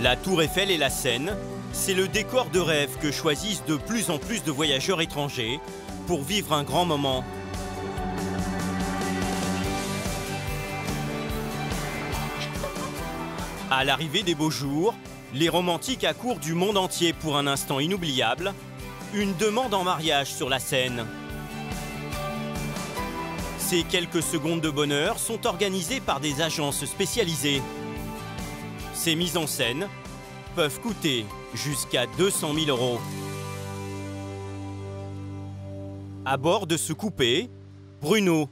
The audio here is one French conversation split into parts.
La Tour Eiffel et la Seine, c'est le décor de rêve que choisissent de plus en plus de voyageurs étrangers pour vivre un grand moment. À l'arrivée des beaux jours, les romantiques accourent du monde entier pour un instant inoubliable, une demande en mariage sur la Seine. Ces quelques secondes de bonheur sont organisées par des agences spécialisées. Ces mises en scène peuvent coûter jusqu'à 200 000 €. À bord de ce coupé, Bruno.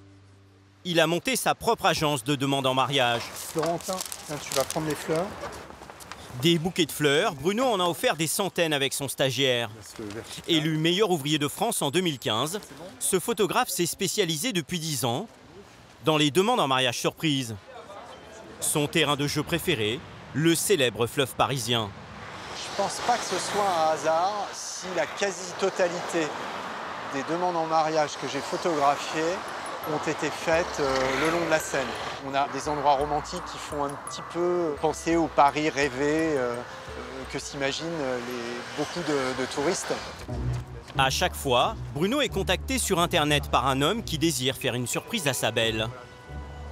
Il a monté sa propre agence de demande en mariage. Florentin, tu vas prendre les fleurs. Des bouquets de fleurs, Bruno en a offert des centaines avec son stagiaire. Élu meilleur ouvrier de France en 2015, ce photographe s'est spécialisé depuis 10 ans dans les demandes en mariage surprise. Son terrain de jeu préféré, le célèbre fleuve parisien. Je pense pas que ce soit un hasard si la quasi-totalité des demandes en mariage que j'ai photographiées ont été faites le long de la Seine. On a des endroits romantiques qui font un petit peu penser au Paris rêvé que s'imaginent beaucoup de touristes. À chaque fois, Bruno est contacté sur Internet par un homme qui désire faire une surprise à sa belle.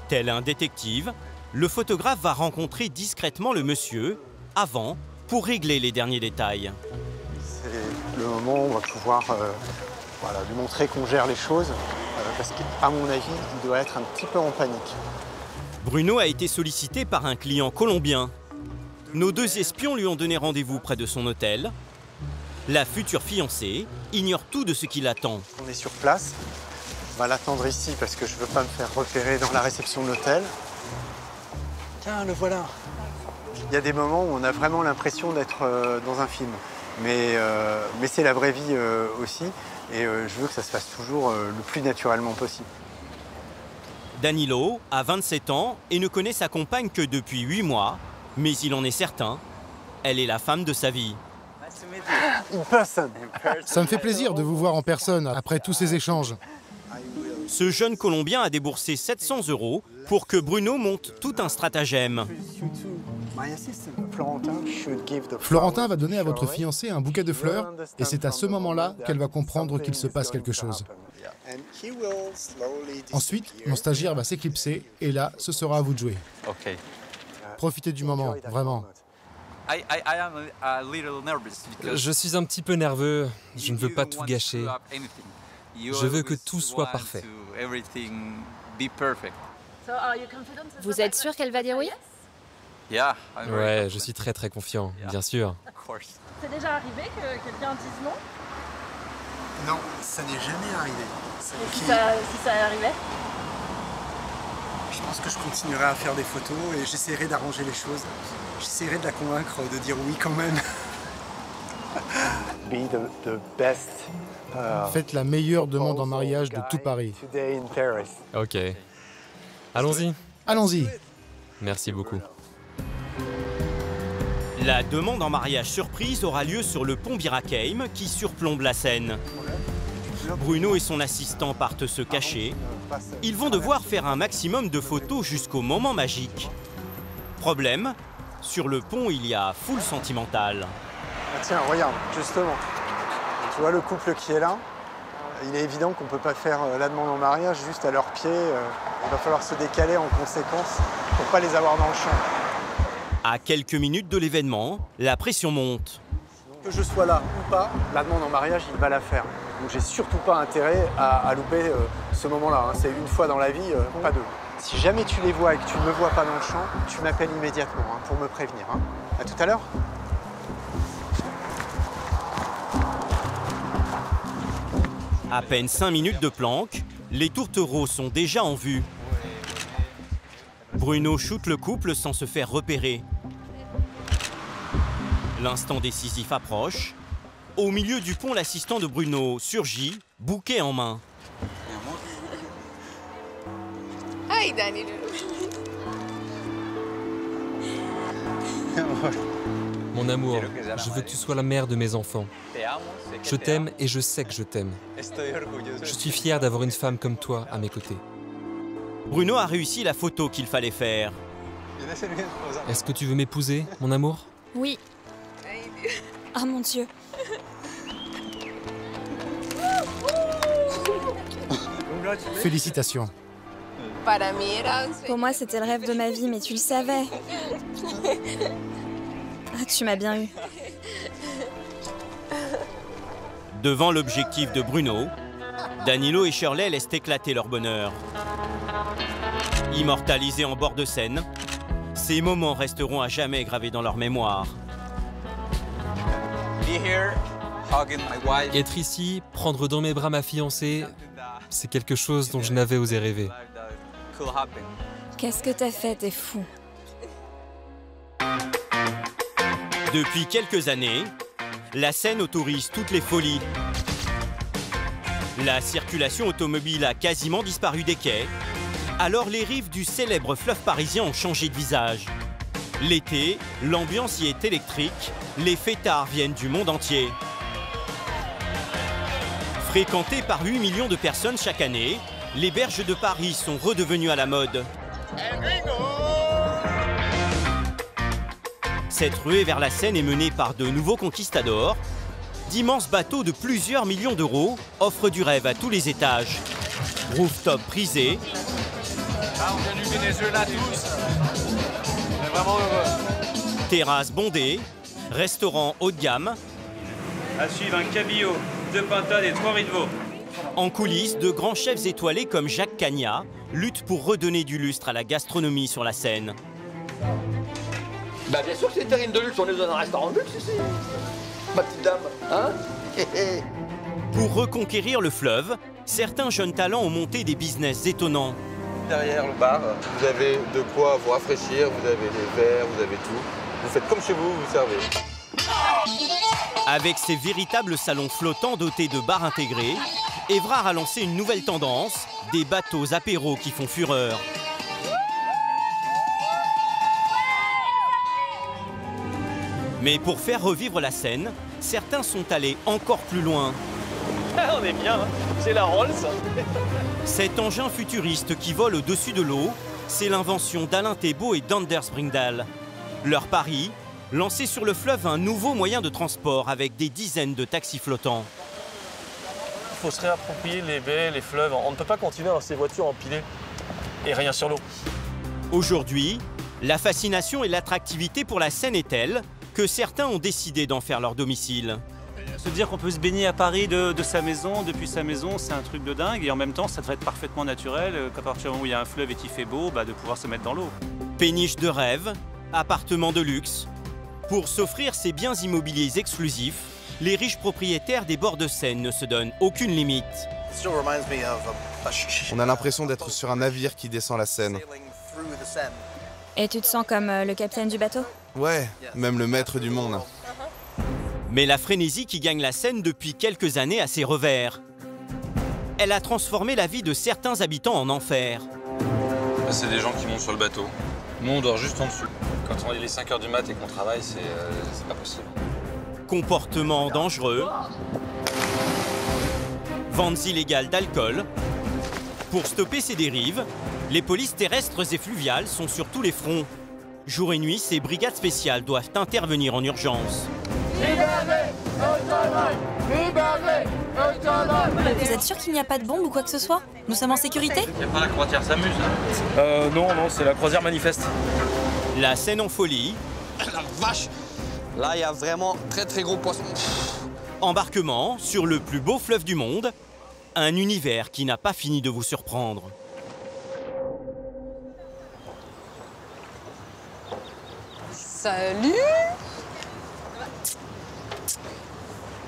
Tel un détective, le photographe va rencontrer discrètement le monsieur avant pour régler les derniers détails. C'est le moment où on va pouvoir lui montrer qu'on gère les choses. Parce qu'à mon avis, il doit être un petit peu en panique. Bruno a été sollicité par un client colombien. Nos deux espions lui ont donné rendez-vous près de son hôtel. La future fiancée ignore tout de ce qui l'attend. On est sur place. On va l'attendre ici parce que je ne veux pas me faire repérer dans la réception de l'hôtel. Tiens, le voilà. Il y a des moments où on a vraiment l'impression d'être dans un film. Mais c'est la vraie vie aussi. Et je veux que ça se fasse toujours le plus naturellement possible. Danilo a 27 ans et ne connaît sa compagne que depuis 8 mois. Mais il en est certain, elle est la femme de sa vie. Ça me fait plaisir de vous voir en personne après tous ces échanges. Ce jeune Colombien a déboursé 700 € pour que Bruno monte tout un stratagème. Florentin va donner à votre fiancée un bouquet de fleurs et c'est à ce moment-là qu'elle va comprendre qu'il se passe quelque chose. Ensuite, mon stagiaire va s'éclipser et là, ce sera à vous de jouer. Profitez du moment, vraiment. Je suis un petit peu nerveux, je ne veux pas tout gâcher. Je veux que tout soit parfait. Vous êtes sûr qu'elle va dire oui? Ouais, je suis très confiant, bien sûr. C'est déjà arrivé que quelqu'un dise non? Non, ça n'est jamais arrivé. Et si ça arrivait? Je pense que je continuerai à faire des photos et j'essaierai d'arranger les choses. J'essaierai de la convaincre de dire oui quand même. Be the best. Faites la meilleure demande en mariage de tout Paris. Ok. Allons-y. Allons-y. Merci beaucoup. La demande en mariage surprise aura lieu sur le pont Birakeim qui surplombe la Seine. Bruno et son assistant partent se cacher. Ils vont devoir faire un maximum de photos jusqu'au moment magique. Problème, sur le pont, il y a foule sentimentale. Ah tiens, regarde, justement. Tu vois le couple qui est là? Il est évident qu'on ne peut pas faire la demande en mariage juste à leurs pieds. Il va falloir se décaler en conséquence pour ne pas les avoir dans le champ. À quelques minutes de l'événement, la pression monte. Que je sois là ou pas, la demande en mariage, il va la faire. Donc j'ai surtout pas intérêt à louper ce moment-là. C'est une fois dans la vie, pas deux. Si jamais tu les vois et que tu ne me vois pas dans le champ, tu m'appelles immédiatement pour me prévenir. À tout à l'heure. À peine 5 minutes de planque, les tourtereaux sont déjà en vue. Bruno shoot le couple sans se faire repérer. L'instant décisif approche. Au milieu du pont, l'assistant de Bruno surgit, bouquet en main. Hi, Danilo. Mon amour, je veux que tu sois la mère de mes enfants. Je t'aime et je sais que je t'aime. Je suis fier d'avoir une femme comme toi à mes côtés. Bruno a réussi la photo qu'il fallait faire. Est-ce que tu veux m'épouser, mon amour? Oui. Oh mon Dieu. Félicitations. Pour moi, c'était le rêve de ma vie, mais tu le savais. Ah, tu m'as bien eu. Devant l'objectif de Bruno, Danilo et Shirley laissent éclater leur bonheur. Immortalisés en bord de scène, ces moments resteront à jamais gravés dans leur mémoire. Être ici, prendre dans mes bras ma fiancée, c'est quelque chose dont je n'avais osé rêver. Qu'est-ce que t'as fait, t'es fou. Depuis quelques années, la Seine autorise toutes les folies. La circulation automobile a quasiment disparu des quais. Alors les rives du célèbre fleuve parisien ont changé de visage. L'été, l'ambiance y est électrique, les fêtards viennent du monde entier. Fréquentées par 8 millions de personnes chaque année, les berges de Paris sont redevenues à la mode. Cette ruée vers la Seine est menée par de nouveaux conquistadors. D'immenses bateaux de plusieurs millions d'euros offrent du rêve à tous les étages. Rooftop prisé. Ah, on vient du Venezuela tous. On est vraiment heureux. Terrasses bondées. Restaurants haut de gamme. À suivre un cabillaud, 2 pintades et 3 riz de veau. En coulisses, de grands chefs étoilés comme Jacques Cagnat luttent pour redonner du lustre à la gastronomie sur la Seine. Bah bien sûr que c'est une terrine de luxe, on est dans un restaurant de luxe ici. Ma petite dame, hein? Pour reconquérir le fleuve, certains jeunes talents ont monté des business étonnants. Derrière le bar, vous avez de quoi vous rafraîchir, vous avez des verres, vous avez tout. Vous faites comme chez vous, vous servez. Avec ces véritables salons flottants dotés de bars intégrés, Évrard a lancé une nouvelle tendance, des bateaux apéros qui font fureur. Mais pour faire revivre la Seine, certains sont allés encore plus loin. On est bien, hein, c'est la Rolls. Cet engin futuriste qui vole au-dessus de l'eau, c'est l'invention d'Alain Thébault et d'Anders Bringdahl. Leur pari, lancer sur le fleuve un nouveau moyen de transport avec des dizaines de taxis flottants. Il faut se réapproprier les baies, les fleuves. On ne peut pas continuer dans ces voitures empilées et rien sur l'eau. Aujourd'hui, la fascination et l'attractivité pour la Seine est telle que certains ont décidé d'en faire leur domicile. Se dire qu'on peut se baigner à Paris de sa maison, depuis sa maison, c'est un truc de dingue. Et en même temps, ça devrait être parfaitement naturel, qu'à partir du moment où il y a un fleuve et qu'il fait beau, de pouvoir se mettre dans l'eau. Péniche de rêve, appartements de luxe. Pour s'offrir ces biens immobiliers exclusifs, les riches propriétaires des bords de Seine ne se donnent aucune limite. On a l'impression d'être sur un navire qui descend la Seine. Et tu te sens comme le capitaine du bateau? Ouais, même le maître du monde. Mais la frénésie qui gagne la Seine depuis quelques années a ses revers. Elle a transformé la vie de certains habitants en enfer. C'est des gens qui montent sur le bateau. Nous, on dort juste en dessous. Quand on est les 5 h du mat et qu'on travaille, c'est pas possible. Comportements dangereux. Ventes illégales d'alcool. Pour stopper ces dérives, les polices terrestres et fluviales sont sur tous les fronts. Jour et nuit, ces brigades spéciales doivent intervenir en urgence. Vous êtes sûr qu'il n'y a pas de bombe ou quoi que ce soit? Nous sommes en sécurité? Y a pas la croisière s'amuse, Non, c'est la croisière manifeste. La Seine en folie. La vache! Là, il y a vraiment très gros poissons. Embarquement sur le plus beau fleuve du monde. Un univers qui n'a pas fini de vous surprendre. Salut!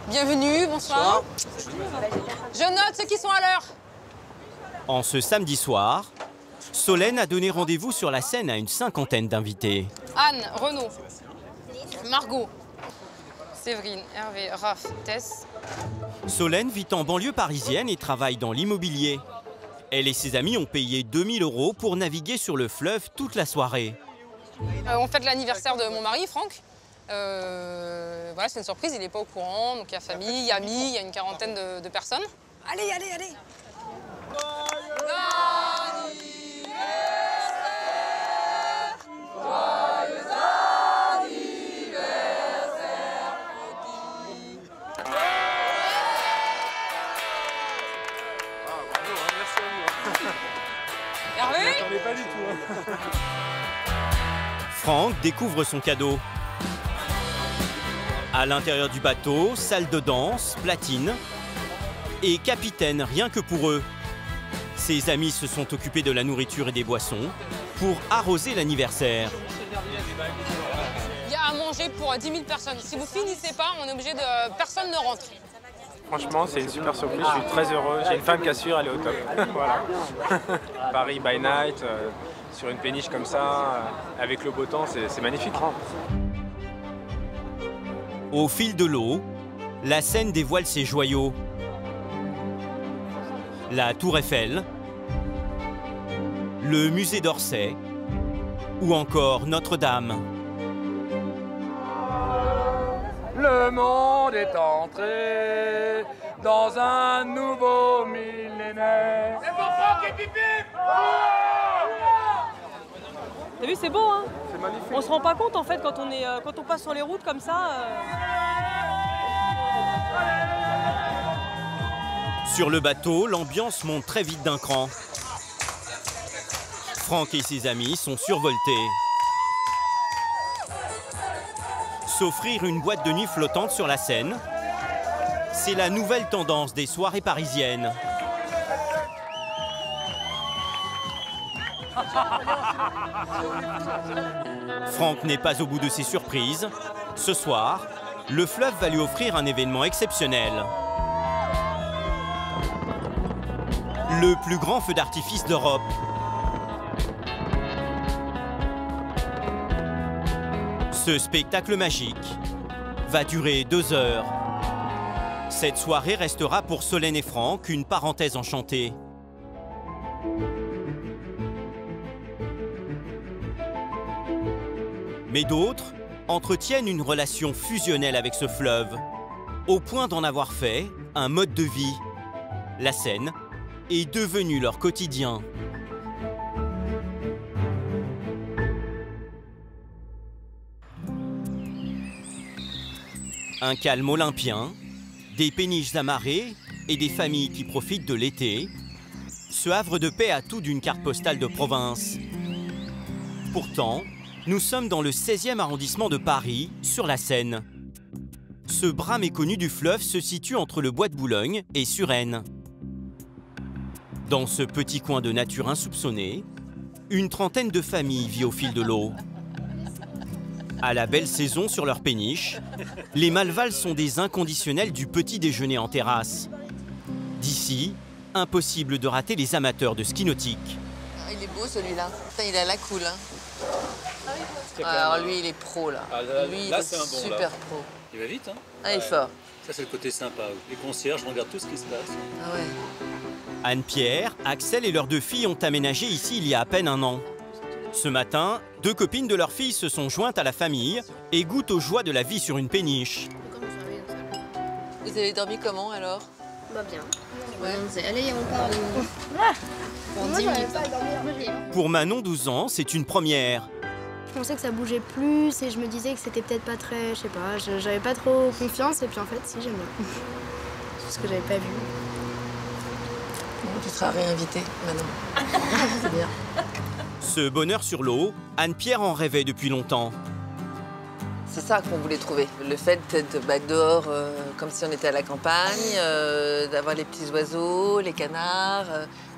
Bienvenue, bonsoir. Je note ceux qui sont à l'heure. En ce samedi soir, Solène a donné rendez-vous sur la Seine à une 50aine d'invités. Anne, Renaud, Margot, Séverine, Hervé, Raph, Tess. Solène vit en banlieue parisienne et travaille dans l'immobilier. Elle et ses amis ont payé 2000 € pour naviguer sur le fleuve toute la soirée. On fête l'anniversaire de mon mari, Franck. Voilà, c'est une surprise, il n'est pas au courant. Donc il y a famille, amis, il y a une quarantaine de personnes. Allez! Hervé ? Je m'attendais pas du tout. Franck découvre son cadeau. À l'intérieur du bateau, salle de danse, platine et capitaine, rien que pour eux. Ses amis se sont occupés de la nourriture et des boissons pour arroser l'anniversaire. Il y a à manger pour 10 000 personnes. Si vous finissez pas, on est obligé de... Personne ne rentre. Franchement, c'est une super surprise, je suis très heureux. J'ai une femme qui assure, elle est au top. Voilà. Paris by night, sur une péniche comme ça, avec le beau temps, c'est magnifique. Au fil de l'eau, la Seine dévoile ses joyaux. La Tour Eiffel, le musée d'Orsay ou encore Notre-Dame. Le monde est entré dans un nouveau millénaire. C'est pour Franck et Pipi. T'as vu, c'est beau, hein? C'est magnifique. On se rend pas compte en fait quand on passe sur les routes comme ça. Sur le bateau, l'ambiance monte très vite d'un cran. Franck et ses amis sont survoltés. S'offrir une boîte de nuit flottante sur la Seine, c'est la nouvelle tendance des soirées parisiennes. Franck n'est pas au bout de ses surprises. Ce soir, le fleuve va lui offrir un événement exceptionnel. Le plus grand feu d'artifice d'Europe. Ce spectacle magique va durer 2 heures. Cette soirée restera pour Solène et Franck une parenthèse enchantée. Mais d'autres entretiennent une relation fusionnelle avec ce fleuve, au point d'en avoir fait un mode de vie. La Seine est devenue leur quotidien. Un calme olympien, des péniches amarrées et des familles qui profitent de l'été. Ce havre de paix a tout d'une carte postale de province. Pourtant, nous sommes dans le 16e arrondissement de Paris, sur la Seine. Ce bras méconnu du fleuve se situe entre le bois de Boulogne et Suresnes. Dans ce petit coin de nature insoupçonnée, une trentaine de familles vit au fil de l'eau. À la belle saison sur leur péniche, les Malval sont des inconditionnels du petit déjeuner en terrasse. D'ici, impossible de rater les amateurs de ski nautique. Il est beau celui-là. Il a la cool. Hein. Alors lui, il est pro là. Ah, lui, il là est c'est un bon super là. pro. Il va vite, hein? Ah, il est fort. Ça, c'est le côté sympa. Les concierges regardent tout ce qui se passe. Ah ouais. Anne-Pierre, Axel et leurs 2 filles ont aménagé ici il y a à peine 1 an. Ce matin, 2 copines de leur fille se sont jointes à la famille et goûtent aux joies de la vie sur une péniche. Vous avez dormi comment alors? Bah bien. Ouais. On disait, allez, on part. Pour 10 minutes. Pour Manon, 12 ans, c'est une première. Je pensais que ça bougeait plus et je me disais que c'était peut-être pas très, je sais pas, j'avais pas trop confiance et puis en fait, si, j'aime bien. C'est ce que j'avais pas vu. Bon, tu seras réinvitée, Manon. C'est bien. Ce bonheur sur l'eau, Anne-Pierre en rêvait depuis longtemps. C'est ça qu'on voulait trouver. Le fait d'être dehors comme si on était à la campagne, d'avoir les petits oiseaux, les canards.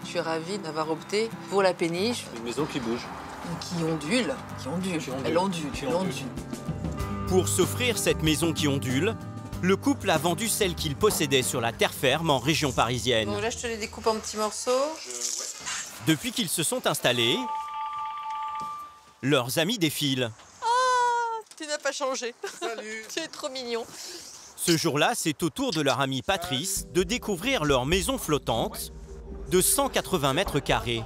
Je suis ravie d'avoir opté pour la péniche. Une maison qui bouge. Qui ondule. Elle ondule. Pour s'offrir cette maison qui ondule, le couple a vendu celle qu'il possédait sur la terre ferme en région parisienne. Bon, là, je te les découpe en petits morceaux. Depuis qu'ils se sont installés, leurs amis défilent. Tu n'as pas changé. Salut. Tu es trop mignon. Ce jour-là, c'est au tour de leur ami Patrice de découvrir leur maison flottante de 180 mètres carrés.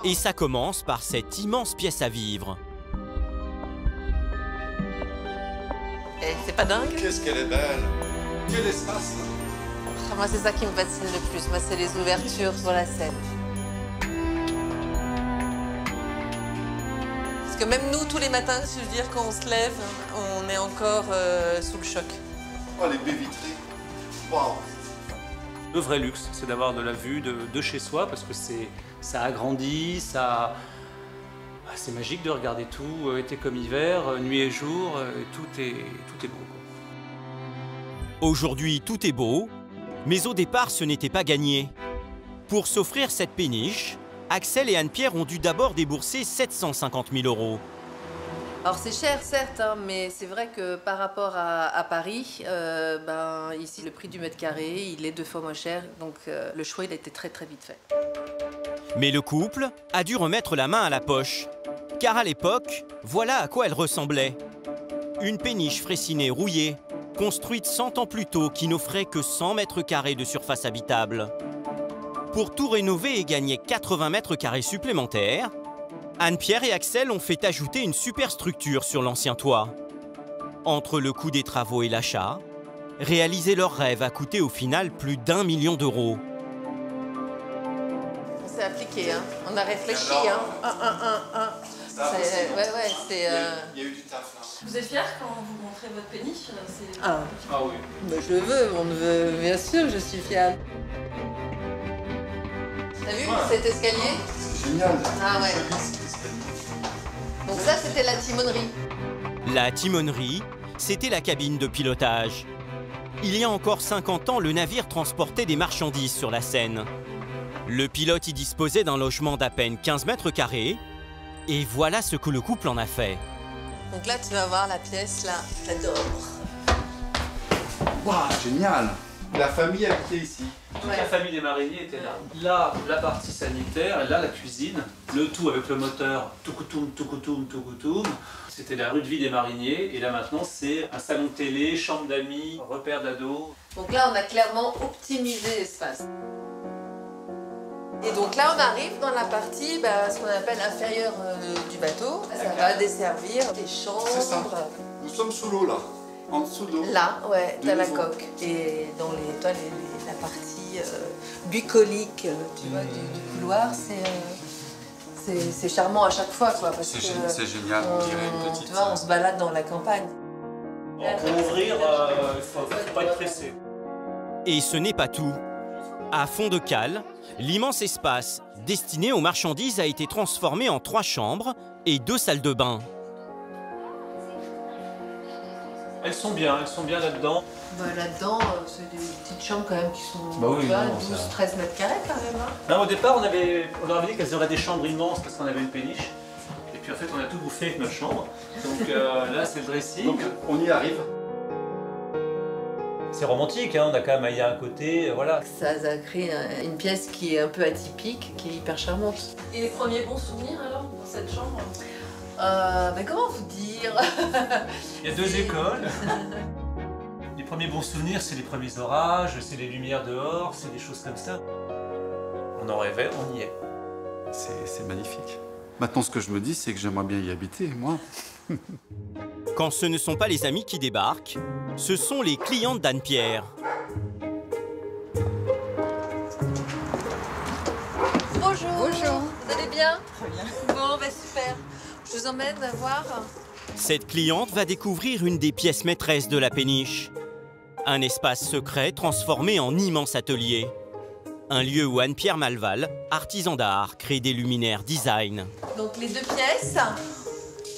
Et ça commence par cette immense pièce à vivre. Et c'est pas dingue? Qu'est-ce qu'elle est belle. Quel espace. Moi, c'est ça qui me fascine le plus. Moi, c'est les ouvertures sur la Seine. Parce que même nous, tous les matins, je veux dire, quand on se lève, on est encore sous le choc. Oh, les baies vitrées. Waouh. Le vrai luxe, c'est d'avoir de la vue de chez soi, parce que c'est Ça agrandit, ça... C'est magique de regarder tout, été comme hiver, nuit et jour, tout est beau. Aujourd'hui, tout est beau, mais au départ, ce n'était pas gagné. Pour s'offrir cette péniche, Axel et Anne-Pierre ont dû d'abord débourser 750 000 €. Alors c'est cher, certes, hein, mais c'est vrai que par rapport à Paris, ici le prix du mètre carré, il est 2 fois moins cher, donc le choix il a été très vite fait. Mais le couple a dû remettre la main à la poche. Car à l'époque, voilà à quoi elle ressemblait. Une péniche fraicinée rouillée, construite 100 ans plus tôt, qui n'offrait que 100 mètres carrés de surface habitable. Pour tout rénover et gagner 80 mètres carrés supplémentaires, Anne-Pierre et Axel ont fait ajouter une superstructure sur l'ancien toit. Entre le coût des travaux et l'achat, réaliser leur rêve a coûté au final plus d'1 million d'euros. On s'est appliqué, hein. On a réfléchi, hein. Il y a eu du taf là. Vous êtes fiers quand vous montrez votre péniche? Oui. Bah, je veux, bien sûr, je suis fière. T'as vu cet escalier? C'est génial. Ah ouais. Donc ça, c'était la timonerie. La timonerie, c'était la cabine de pilotage. Il y a encore 50 ans, le navire transportait des marchandises sur la Seine. Le pilote y disposait d'un logement d'à peine 15 mètres carrés. Et voilà ce que le couple en a fait. Donc là, tu vas voir la pièce, là. J'adore. Waouh, génial. La famille habitait ici. Toute la famille des mariniers était là. Là, la partie sanitaire, et là, la cuisine. Le tout avec le moteur Tukutum, Tukutum, Tukutum. C'était la rue de vie des mariniers. Et là, maintenant, c'est un salon télé, chambre d'amis, repère d'ados. Donc là, on a clairement optimisé l'espace. Et donc là, on arrive dans la partie, ce qu'on appelle inférieure du bateau. Ça va desservir des chambres. C'est ça. Nous sommes sous l'eau, là. En dessous de l'eau. Là, ouais, t'as la coque. Et dans la partie bucolique, tu vois, du couloir, c'est charmant à chaque fois, quoi. C'est génial, on dirait une petite... Tu vois, on se balade dans la campagne. Pour ouvrir, il faut pas être pressé. Et ce n'est pas tout. À fond de cale, l'immense espace destiné aux marchandises a été transformé en 3 chambres et 2 salles de bain. Elles sont bien là-dedans. Là-dedans, c'est des petites chambres quand même qui sont 12-13 mètres carrés quand même. Hein. Non, au départ, on leur avait dit qu'elles auraient des chambres immenses parce qu'on avait une péniche. Et puis en fait, on a tout bouffé avec notre chambre. Donc là, c'est le dressing. Donc on y arrive. C'est romantique, hein, on a quand même Aïa à côté, voilà. Ça a créé une pièce qui est un peu atypique, qui est hyper charmante. Et les premiers bons souvenirs alors dans cette chambre? Comment vous dire? Il y a 2 écoles. Les premiers bons souvenirs, c'est les premiers orages, c'est les lumières dehors, c'est des choses comme ça. On en rêvait, on y est. C'est magnifique. Maintenant, ce que je me dis, c'est que j'aimerais bien y habiter, moi. Quand ce ne sont pas les amis qui débarquent, ce sont les clientes d'Anne-Pierre. Bonjour. Bonjour. Vous allez bien? Très bien. Bon, super. Je vous emmène voir. Cette cliente va découvrir une des pièces maîtresses de la péniche. Un espace secret transformé en immense atelier. Un lieu où Anne-Pierre Malval, artisan d'art, crée des luminaires design. Donc les 2 pièces,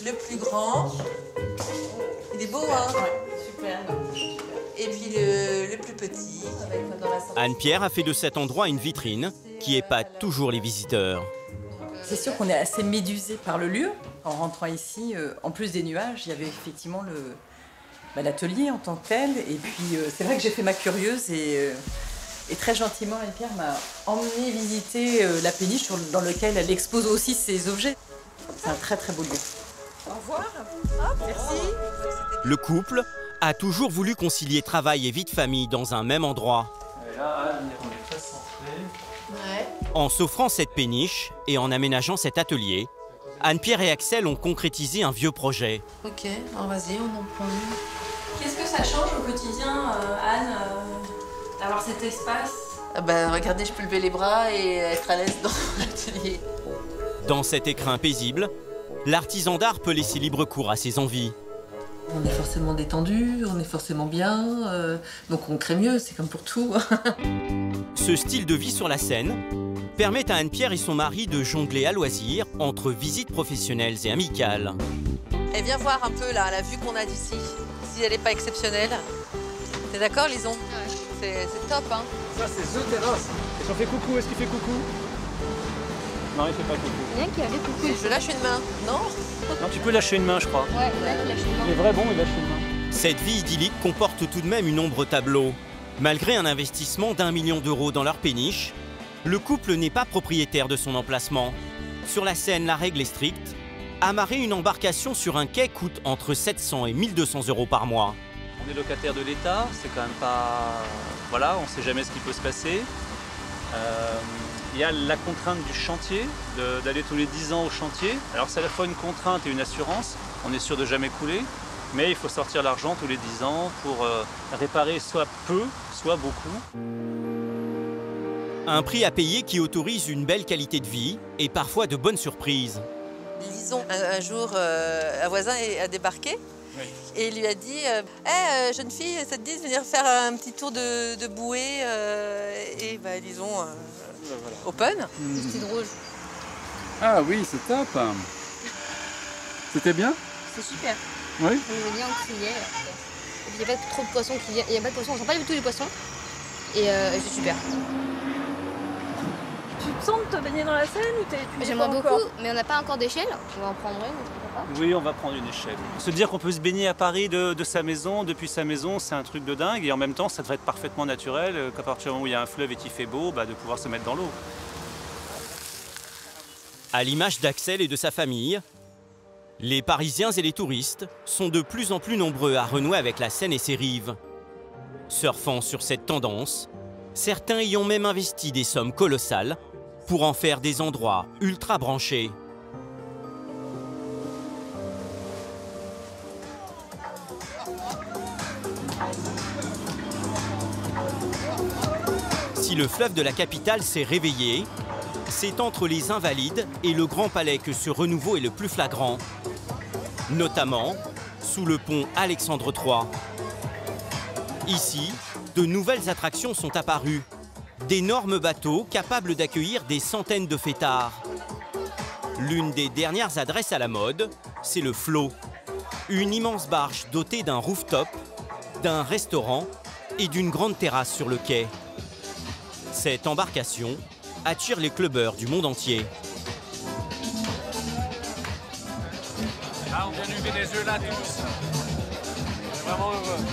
le plus grand, il est beau, hein? Ouais, super. Et puis le plus petit, avec dans la salle. Anne-Pierre a fait de cet endroit une vitrine qui épate toujours les visiteurs. C'est sûr qu'on est assez médusé par le lieu. En rentrant ici, en plus des nuages, il y avait effectivement l'atelier en tant que tel. Et puis c'est vrai que j'ai fait ma curieuse et très gentiment, Anne-Pierre m'a emmené visiter la péniche dans laquelle elle expose aussi ses objets. C'est un très beau lieu. Au revoir. Hop, merci. Le couple a toujours voulu concilier travail et vie de famille dans un même endroit. Et là, Anne, on est très centré. Ouais. En s'offrant cette péniche et en aménageant cet atelier, Anne-Pierre et Axel ont concrétisé un vieux projet. Ok, alors vas-y, on en prend une. Qu'est-ce que ça change au quotidien, Anne, d'avoir cet espace? Regardez, je peux lever les bras et être à l'aise dans l'atelier. Dans cet écrin paisible, l'artisan d'art peut laisser libre cours à ses envies. On est forcément détendu, on est forcément bien, donc on crée mieux, c'est comme pour tout. Ce style de vie sur la Seine permet à Anne-Pierre et son mari de jongler à loisir entre visites professionnelles et amicales. Et viens voir un peu là, la vue qu'on a d'ici, si elle n'est pas exceptionnelle. T'es d'accord, Lison? Ouais. C'est top, hein. Ça, c'est The Terrace. Est-ce qu'on fait coucou? Est-ce qu'il fait coucou? Non, il fait pas coucou. Il y en a qui avait coucou. Je lâche une main, non? Non, tu peux lâcher une main, je crois. Ouais, là, tu lâches une main. Il est vrai bon, il lâche une main. Cette vie idyllique comporte tout de même une ombre tableau. Malgré un investissement d'1 million d'euros dans leur péniche, le couple n'est pas propriétaire de son emplacement. Sur la Seine, la règle est stricte. Amarrer une embarcation sur un quai coûte entre 700 et 1200 euros par mois. On est locataire de l'État, c'est quand même pas... Voilà, on ne sait jamais ce qui peut se passer. Il y a la contrainte du chantier, d'aller tous les 10 ans au chantier. Alors c'est à la fois une contrainte et une assurance, on est sûr de jamais couler, mais il faut sortir l'argent tous les 10 ans pour réparer soit peu, soit beaucoup. Un prix à payer qui autorise une belle qualité de vie et parfois de bonnes surprises. Lison, un jour, un voisin a débarqué. Oui. Et il lui a dit jeune fille, ça te dit de venir faire un petit tour de bouée et bah, Lison, voilà. Open. C'était drôle. Ah oui, c'est top. C'était bien? C'est super. Oui. On est bien, on criait. Il n'y a pas trop de poissons, il n'y a pas de poissons, on sent pas du tout les poissons. Et c'est super. Tu te sens de te baigner dans la Seine ou tu J'aimerais beaucoup, mais on n'a pas encore d'échelle. On va en prendre une, Oui, on va prendre une échelle. Se dire qu'on peut se baigner à Paris de sa maison, depuis sa maison, c'est un truc de dingue. Et en même temps, ça devrait être parfaitement naturel, qu'à partir du moment où il y a un fleuve et qu'il fait beau, bah, de pouvoir se mettre dans l'eau. À l'image d'Axel et de sa famille, les Parisiens et les touristes sont de plus en plus nombreux à renouer avec la Seine et ses rives. Surfant sur cette tendance, certains y ont même investi des sommes colossales pour en faire des endroits ultra branchés. Si le fleuve de la capitale s'est réveillé, c'est entre les Invalides et le Grand Palais que ce renouveau est le plus flagrant, notamment sous le pont Alexandre III. Ici, de nouvelles attractions sont apparues. D'énormes bateaux capables d'accueillir des centaines de fêtards. L'une des dernières adresses à la mode, c'est le Flot. Une immense barge dotée d'un rooftop, d'un restaurant et d'une grande terrasse sur le quai. Cette embarcation attire les clubbeurs du monde entier. Là, on vient du Venezuela tous. On est vraiment heureux.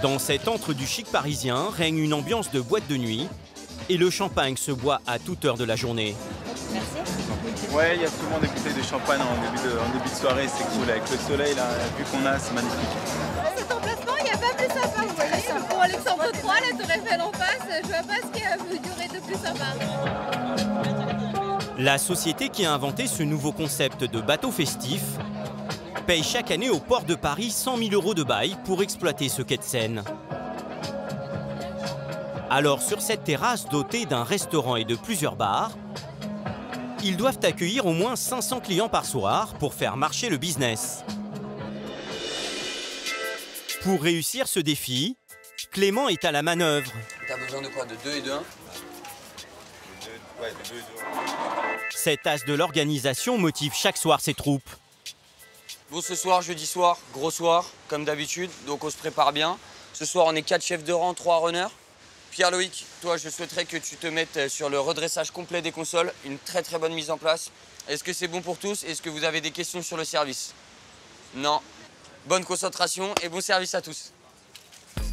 Dans cet antre du chic parisien règne une ambiance de boîte de nuit et le champagne se boit à toute heure de la journée. Merci. Ouais, il y a souvent des bouteilles de champagne en début de soirée, c'est cool. Avec le soleil, là, la vue qu'on a, c'est magnifique. Cet emplacement, il n'y a pas plus sympa, vous voyez. Pour Alexandre III, la Tour Eiffel en face, je vois pas ce qui a pu durer de plus sympa. La société qui a inventé ce nouveau concept de bateau festif paye chaque année au port de Paris 100 000 € de bail pour exploiter ce quai de Seine. Alors sur cette terrasse dotée d'un restaurant et de plusieurs bars, ils doivent accueillir au moins 500 clients par soir pour faire marcher le business. Pour réussir ce défi, Clément est à la manœuvre. T'as besoin de quoi? De 2 et de 1? Ouais, de 2 et 2. Cet as de l'organisation motive chaque soir ses troupes. Bon, ce soir, jeudi soir, gros soir, comme d'habitude, donc on se prépare bien. Ce soir, on est 4 chefs de rang, 3 runners. Pierre-Loïc, toi, je souhaiterais que tu te mettes sur le redressage complet des consoles, une très bonne mise en place. Est-ce que c'est bon pour tous? Est-ce que vous avez des questions sur le service? Non. Bonne concentration et bon service à tous.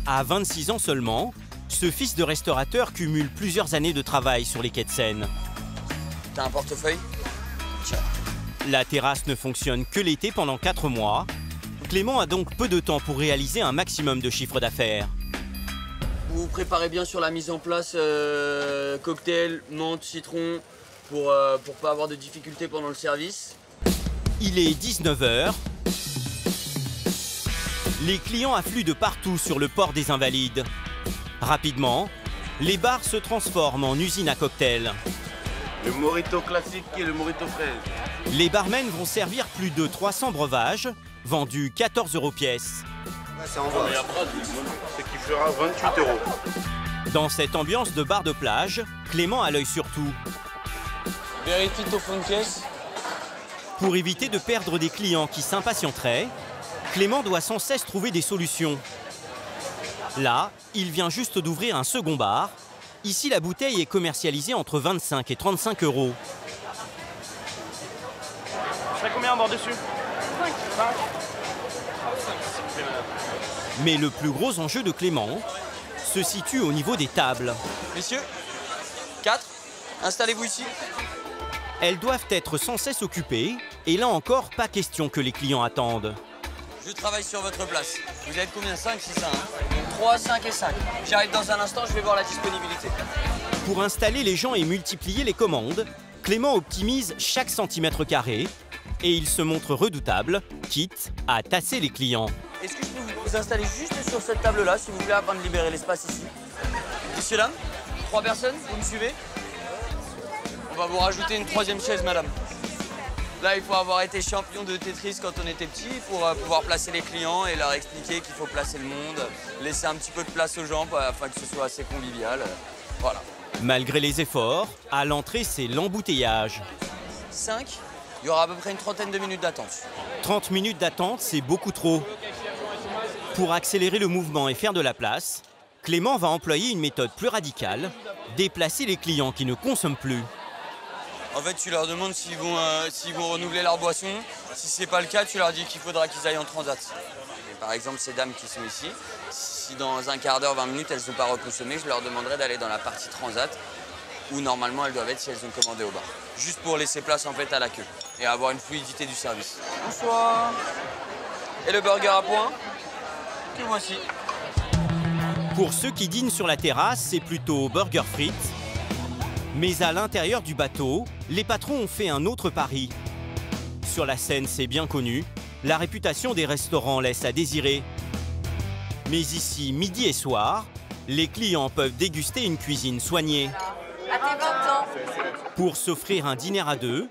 À 26 ans seulement, ce fils de restaurateur cumule plusieurs années de travail sur les quais de Seine. T'as un portefeuille? Tiens. La terrasse ne fonctionne que l'été pendant 4 mois. Clément a donc peu de temps pour réaliser un maximum de chiffre d'affaires. Vous vous préparez bien sur la mise en place cocktail, menthe, citron, pour pas avoir de difficultés pendant le service. Il est 19 h. Les clients affluent de partout sur le port des Invalides. Rapidement, les bars se transforment en usines à cocktails. Le mojito classique et le mojito fraise. Les barmen vont servir plus de 300 breuvages vendu 14 € pièce. C'est en bas. C'est qui fera 28 €. Dans cette ambiance de bar de plage, Clément a l'œil sur tout. Vérifie ton fond de caisse. Pour éviter de perdre des clients qui s'impatienteraient, Clément doit sans cesse trouver des solutions. Là, il vient juste d'ouvrir un second bar. Ici, la bouteille est commercialisée entre 25 et 35 €. Je ferais combien en bord dessus 5. Mais le plus gros enjeu de Clément se situe au niveau des tables. Messieurs, 4, installez-vous ici. Elles doivent être sans cesse occupées, et là encore, pas question que les clients attendent. Je travaille sur votre place. Vous êtes combien? 5, c'est ça, hein? Donc 3, 5 et 5. J'arrive dans un instant, je vais voir la disponibilité. Pour installer les gens et multiplier les commandes, Clément optimise chaque centimètre carré et il se montre redoutable, quitte à tasser les clients. Est-ce que je peux vous installer juste sur cette table-là, si vous voulez, afin de libérer l'espace ici? Messieurs, dames, 3 personnes, vous me suivez? On va vous rajouter une 3e chaise, madame. Là, il faut avoir été champion de Tetris quand on était petit pour pouvoir placer les clients et leur expliquer qu'il faut placer le monde, laisser un petit peu de place aux gens afin que ce soit assez convivial. Voilà. Malgré les efforts, à l'entrée, c'est l'embouteillage. 5, il y aura à peu près une 30aine de minutes d'attente. 30 minutes d'attente, c'est beaucoup trop. Pour accélérer le mouvement et faire de la place, Clément va employer une méthode plus radicale, déplacer les clients qui ne consomment plus. En fait, tu leur demandes s'ils vont renouveler leur boisson. Si ce n'est pas le cas, tu leur dis qu'il faudra qu'ils aillent en transat. Et par exemple, ces dames qui sont ici, si dans un quart d'heure, 20 minutes, elles ne sont pas reconsommées, je leur demanderai d'aller dans la partie transat, où normalement elles doivent être si elles ont commandé au bar. Juste pour laisser place en fait à la queue et avoir une fluidité du service. Bonsoir. Et le burger à point? Que voici. Pour ceux qui dînent sur la terrasse, c'est plutôt burger frites. Mais à l'intérieur du bateau, les patrons ont fait un autre pari. Sur la Seine, c'est bien connu, la réputation des restaurants laisse à désirer. Mais ici, midi et soir, les clients peuvent déguster une cuisine soignée. À tes 20 ans. Pour s'offrir un dîner à deux,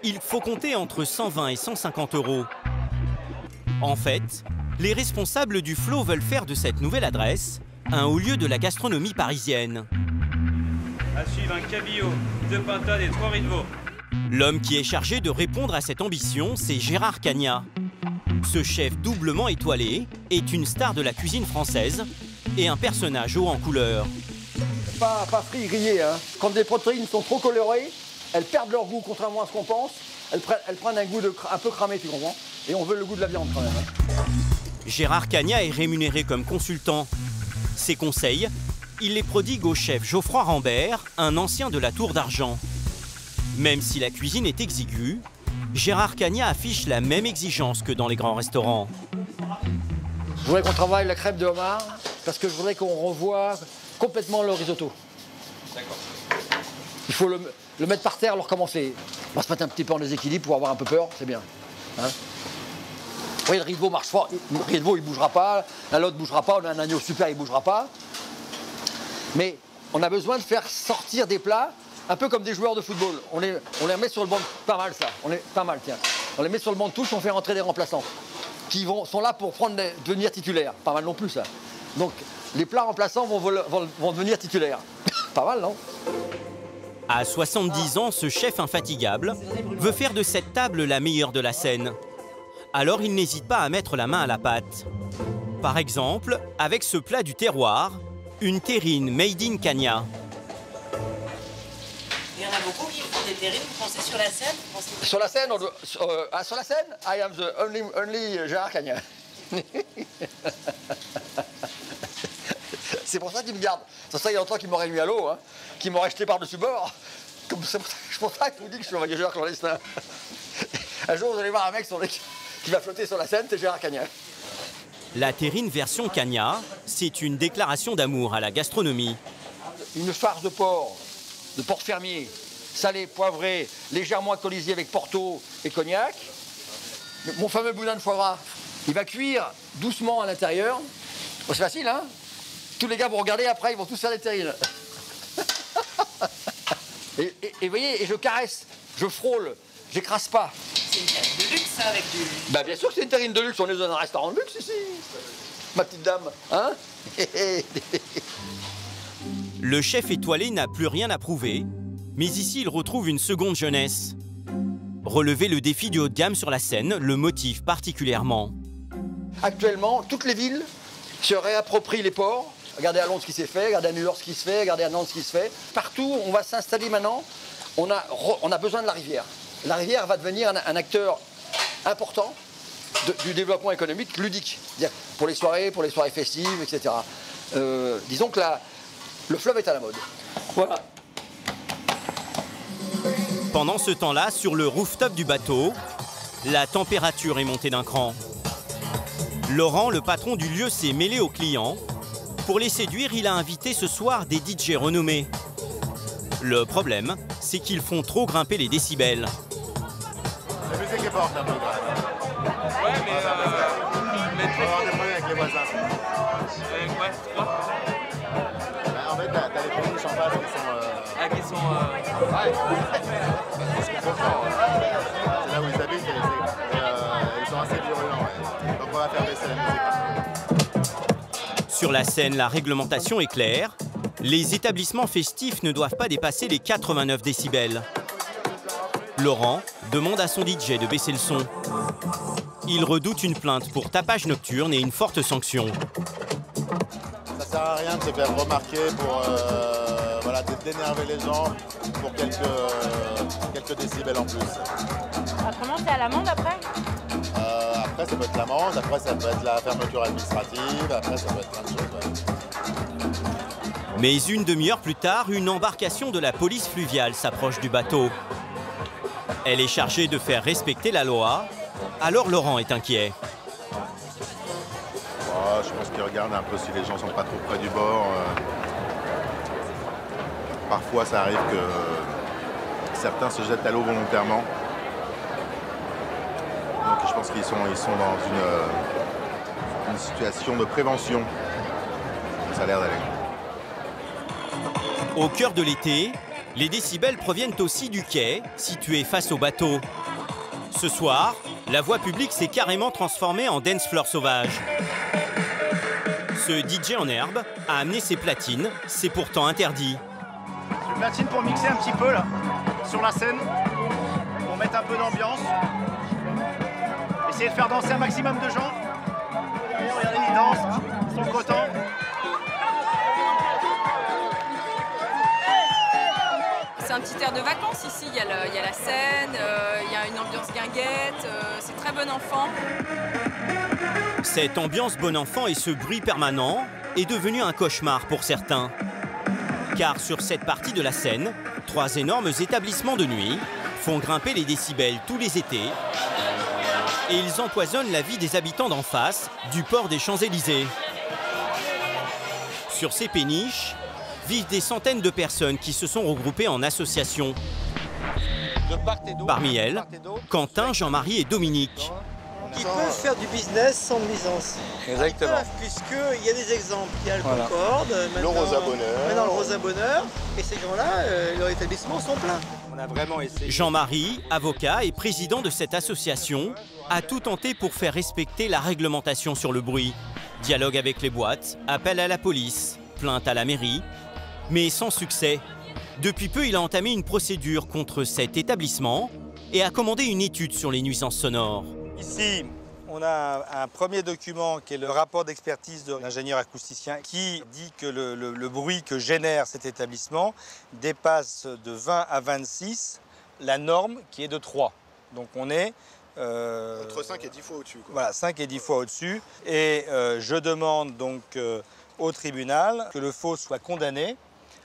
il faut compter entre 120 et 150 €. En fait, les responsables du Flot veulent faire de cette nouvelle adresse un haut lieu de la gastronomie parisienne. À suivre un cabillaud, 2 pintades et 3 riz de veau. L'homme qui est chargé de répondre à cette ambition, c'est Gérard Cagnat. Ce chef doublement étoilé est une star de la cuisine française et un personnage haut en couleur. Pas frit, grillé, hein. Quand des protéines sont trop colorées, elles perdent leur goût, contrairement à ce qu'on pense. Elles prennent un goût un peu cramé, tu comprends? Et on veut le goût de la viande quand même. Hein. Gérard Cagnat est rémunéré comme consultant. Ses conseils, il les prodigue au chef Geoffroy Rambert, un ancien de la Tour d'Argent. Même si la cuisine est exiguë, Gérard Cagnat affiche la même exigence que dans les grands restaurants. Je voudrais qu'on travaille la crème de homard, parce que je voudrais qu'on revoie complètement le risotto. D'accord. Il faut le mettre par terre, le recommencer. On va se mettre un petit peu en déséquilibre pour avoir un peu peur, c'est bien. Hein? Oui, le riz de veau marche fort. Le riz de veau, il ne bougera pas. La lotte ne bougera pas. On a un agneau super, il ne bougera pas. Mais on a besoin de faire sortir des plats un peu comme des joueurs de football. On les met sur le banc. Pas mal, ça. Pas mal, tiens. On les met sur le banc de touche, on fait rentrer des remplaçants qui sont là pour devenir titulaires. Pas mal non plus, ça. Donc, les plats remplaçants vont devenir titulaires. Pas mal, non? À 70 ans, ce chef infatigable veut faire de cette table la meilleure de la Seine. Alors il n'hésite pas à mettre la main à la pâte. Par exemple, avec ce plat du terroir, une terrine made in Cagnat. Il y en a beaucoup qui font des terrines, vous pensez sur la Seine? Sur la Seine, sur la Seine, I am the only Gérard Cagnat. C'est pour ça qu'il me garde. C'est pour ça qu'il y a longtemps qu'il m'aurait mis à l'eau, hein, qu'il m'aurait jeté par-dessus bord. C'est pour ça que je vous dis que je suis un voyageur clandestin. Un jour, vous allez voir un mec qui va flotter sur la Seine, c'est Gérard Cagnat. La terrine version Cagnat, c'est une déclaration d'amour à la gastronomie. Une farce de porc fermier, salé, poivré, légèrement alcoolisé avec Porto et cognac. Mon fameux boudin de foie gras, il va cuire doucement à l'intérieur. Bon, c'est facile, hein? Tous les gars vont regarder, après ils vont tous faire des terrines. Et vous voyez, et je caresse, je frôle j'écrase pas. C'est une terrine de luxe, ça, avec du... Bah bien sûr que c'est une terrine de luxe, on est dans un restaurant de luxe ici. Ma petite dame, hein? Le chef étoilé n'a plus rien à prouver, mais ici il retrouve une seconde jeunesse. Relever le défi du haut de gamme sur la scène le motive particulièrement. Actuellement, toutes les villes se réapproprient les ports. Regardez à Londres ce qui s'est fait, regardez à New York ce qui se fait, regardez à Nantes ce qui se fait. Partout, on va s'installer maintenant. On a besoin de la rivière. La rivière va devenir un acteur important du développement économique ludique. C'est-à-dire pour les soirées festives, etc. Disons que le fleuve est à la mode. Voilà. Pendant ce temps-là, sur le rooftop du bateau, la température est montée d'un cran. Laurent, le patron du lieu, s'est mêlé aux clients. Pour les séduire, il a invité ce soir des DJ renommés. Le problème, c'est qu'ils font trop grimper les décibels. La musique est forte un peu. Ouais, mais on va avoir des problèmes avec les voisins. Ouais, En fait, t'as les péniches en face qui sont... Ouais, c'est ce qu'on comprend. C'est là où ils habitent et ils sont assez virulents. Ouais. Donc on va faire baisser la musique. Sur la scène, la réglementation est claire. Les établissements festifs ne doivent pas dépasser les 89 décibels. Laurent demande à son DJ de baisser le son. Il redoute une plainte pour tapage nocturne et une forte sanction. Ça sert à rien de se faire remarquer pour d'énerver les gens pour quelques décibels en plus. Autrement, c'est à l'amende après? Après, ça peut être l'amende, après, ça peut être la fermeture administrative, après, ça peut être plein de choses. Ouais. Mais une demi-heure plus tard, une embarcation de la police fluviale s'approche du bateau. Elle est chargée de faire respecter la loi, alors Laurent est inquiet. Je pense qu'ils regardent un peu si les gens sont pas trop près du bord. Parfois, ça arrive que certains se jettent à l'eau volontairement. Donc je pense qu'ils sont dans une situation de prévention. Ça a l'air d'aller. Au cœur de l'été, les décibels proviennent aussi du quai, situé face au bateau. Ce soir, la voie publique s'est carrément transformée en dance floor sauvage. Ce DJ en herbe a amené ses platines, c'est pourtant interdit. Une platine pour mixer un petit peu là, sur la scène, pour mettre un peu d'ambiance. Essayer de faire danser un maximum de gens. Regardez, ils dansent, ils sont contents. C'est un petit air de vacances ici, il y a la scène, il y a une ambiance guinguette, c'est très bon enfant. Cette ambiance bon enfant et ce bruit permanent est devenu un cauchemar pour certains. Car sur cette partie de la Seine, 3 énormes établissements de nuit font grimper les décibels tous les étés et ils empoisonnent la vie des habitants d'en face, du port des Champs-Élysées. Sur ces péniches vivent des centaines de personnes qui se sont regroupées en associations. Parmi elles, Quentin, Jean-Marie et Dominique. Qui peuvent faire du business sans nuisance. Exactement. Puisqu'il y a des exemples. Il y a le Voilà. Concorde, Le Rosa Bonheur. Maintenant le Rosa Bonheur. Et ces gens-là, leurs établissements sont pleins. On a vraiment essayé. Jean-Marie, avocat et président de cette association, a tout tenté pour faire respecter la réglementation sur le bruit. Dialogue avec les boîtes, appel à la police, plainte à la mairie, mais sans succès. Depuis peu, il a entamé une procédure contre cet établissement et a commandé une étude sur les nuisances sonores. Ici, on a un premier document qui est le rapport d'expertise de l'ingénieur acousticien qui dit que le bruit que génère cet établissement dépasse de 20 à 26 la norme qui est de 3. Donc on est... Entre 5 et 10 fois au-dessus. Voilà, 5 et 10 fois au-dessus. Et je demande donc au tribunal que le FO soit condamné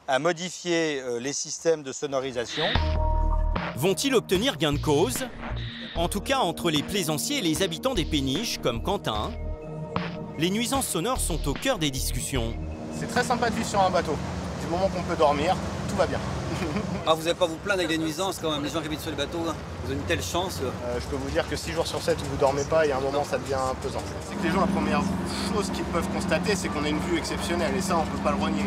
à modifier les systèmes de sonorisation. Vont-ils obtenir gain de cause ? En tout cas, entre les plaisanciers et les habitants des péniches, comme Quentin, les nuisances sonores sont au cœur des discussions. C'est très sympa de vivre sur un bateau. Du moment qu'on peut dormir, tout va bien. Ah, vous n'allez pas vous plaindre avec des nuisances quand même, les gens qui habitent sur les bateaux, hein. Vous avez une telle chance. Je peux vous dire que 6 jours sur 7 où vous dormez pas, il y a un moment ça devient pesant. C'est que les gens, la première chose qu'ils peuvent constater, c'est qu'on a une vue exceptionnelle et ça on peut pas le renier.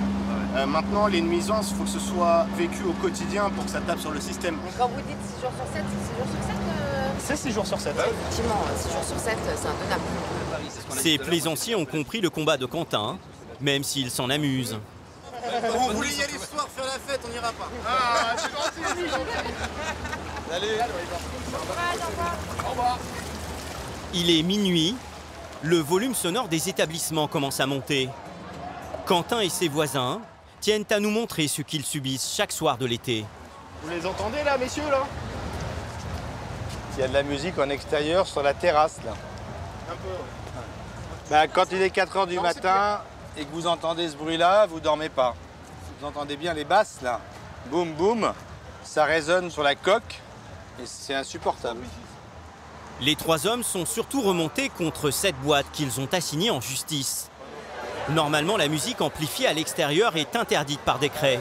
Maintenant, les nuisances, il faut que ce soit vécu au quotidien pour que ça tape sur le système. Donc quand vous dites 6 jours sur 7, c'est 6 jours sur 7 C'est 6 jours sur 7. Effectivement, 6 jours sur 7, c'est intenable. Ces plaisanciers ont compris le combat de Quentin, même s'ils s'en amusent. On voulait y aller ce soir faire la fête, on n'ira pas. Ah, c'est gentil. Salut. Au revoir. Il est minuit, le volume sonore des établissements commence à monter. Quentin et ses voisins tiennent à nous montrer ce qu'ils subissent chaque soir de l'été. Vous les entendez là, messieurs, là? Il y a de la musique en extérieur sur la terrasse, là. Un peu. Bah, quand il est 4 h du matin et que vous entendez ce bruit-là, vous dormez pas. Vous entendez bien les basses, là. Boum, boum. Ça résonne sur la coque et c'est insupportable. Les 3 hommes sont surtout remontés contre cette boîte qu'ils ont assignée en justice. Normalement, la musique amplifiée à l'extérieur est interdite par décret.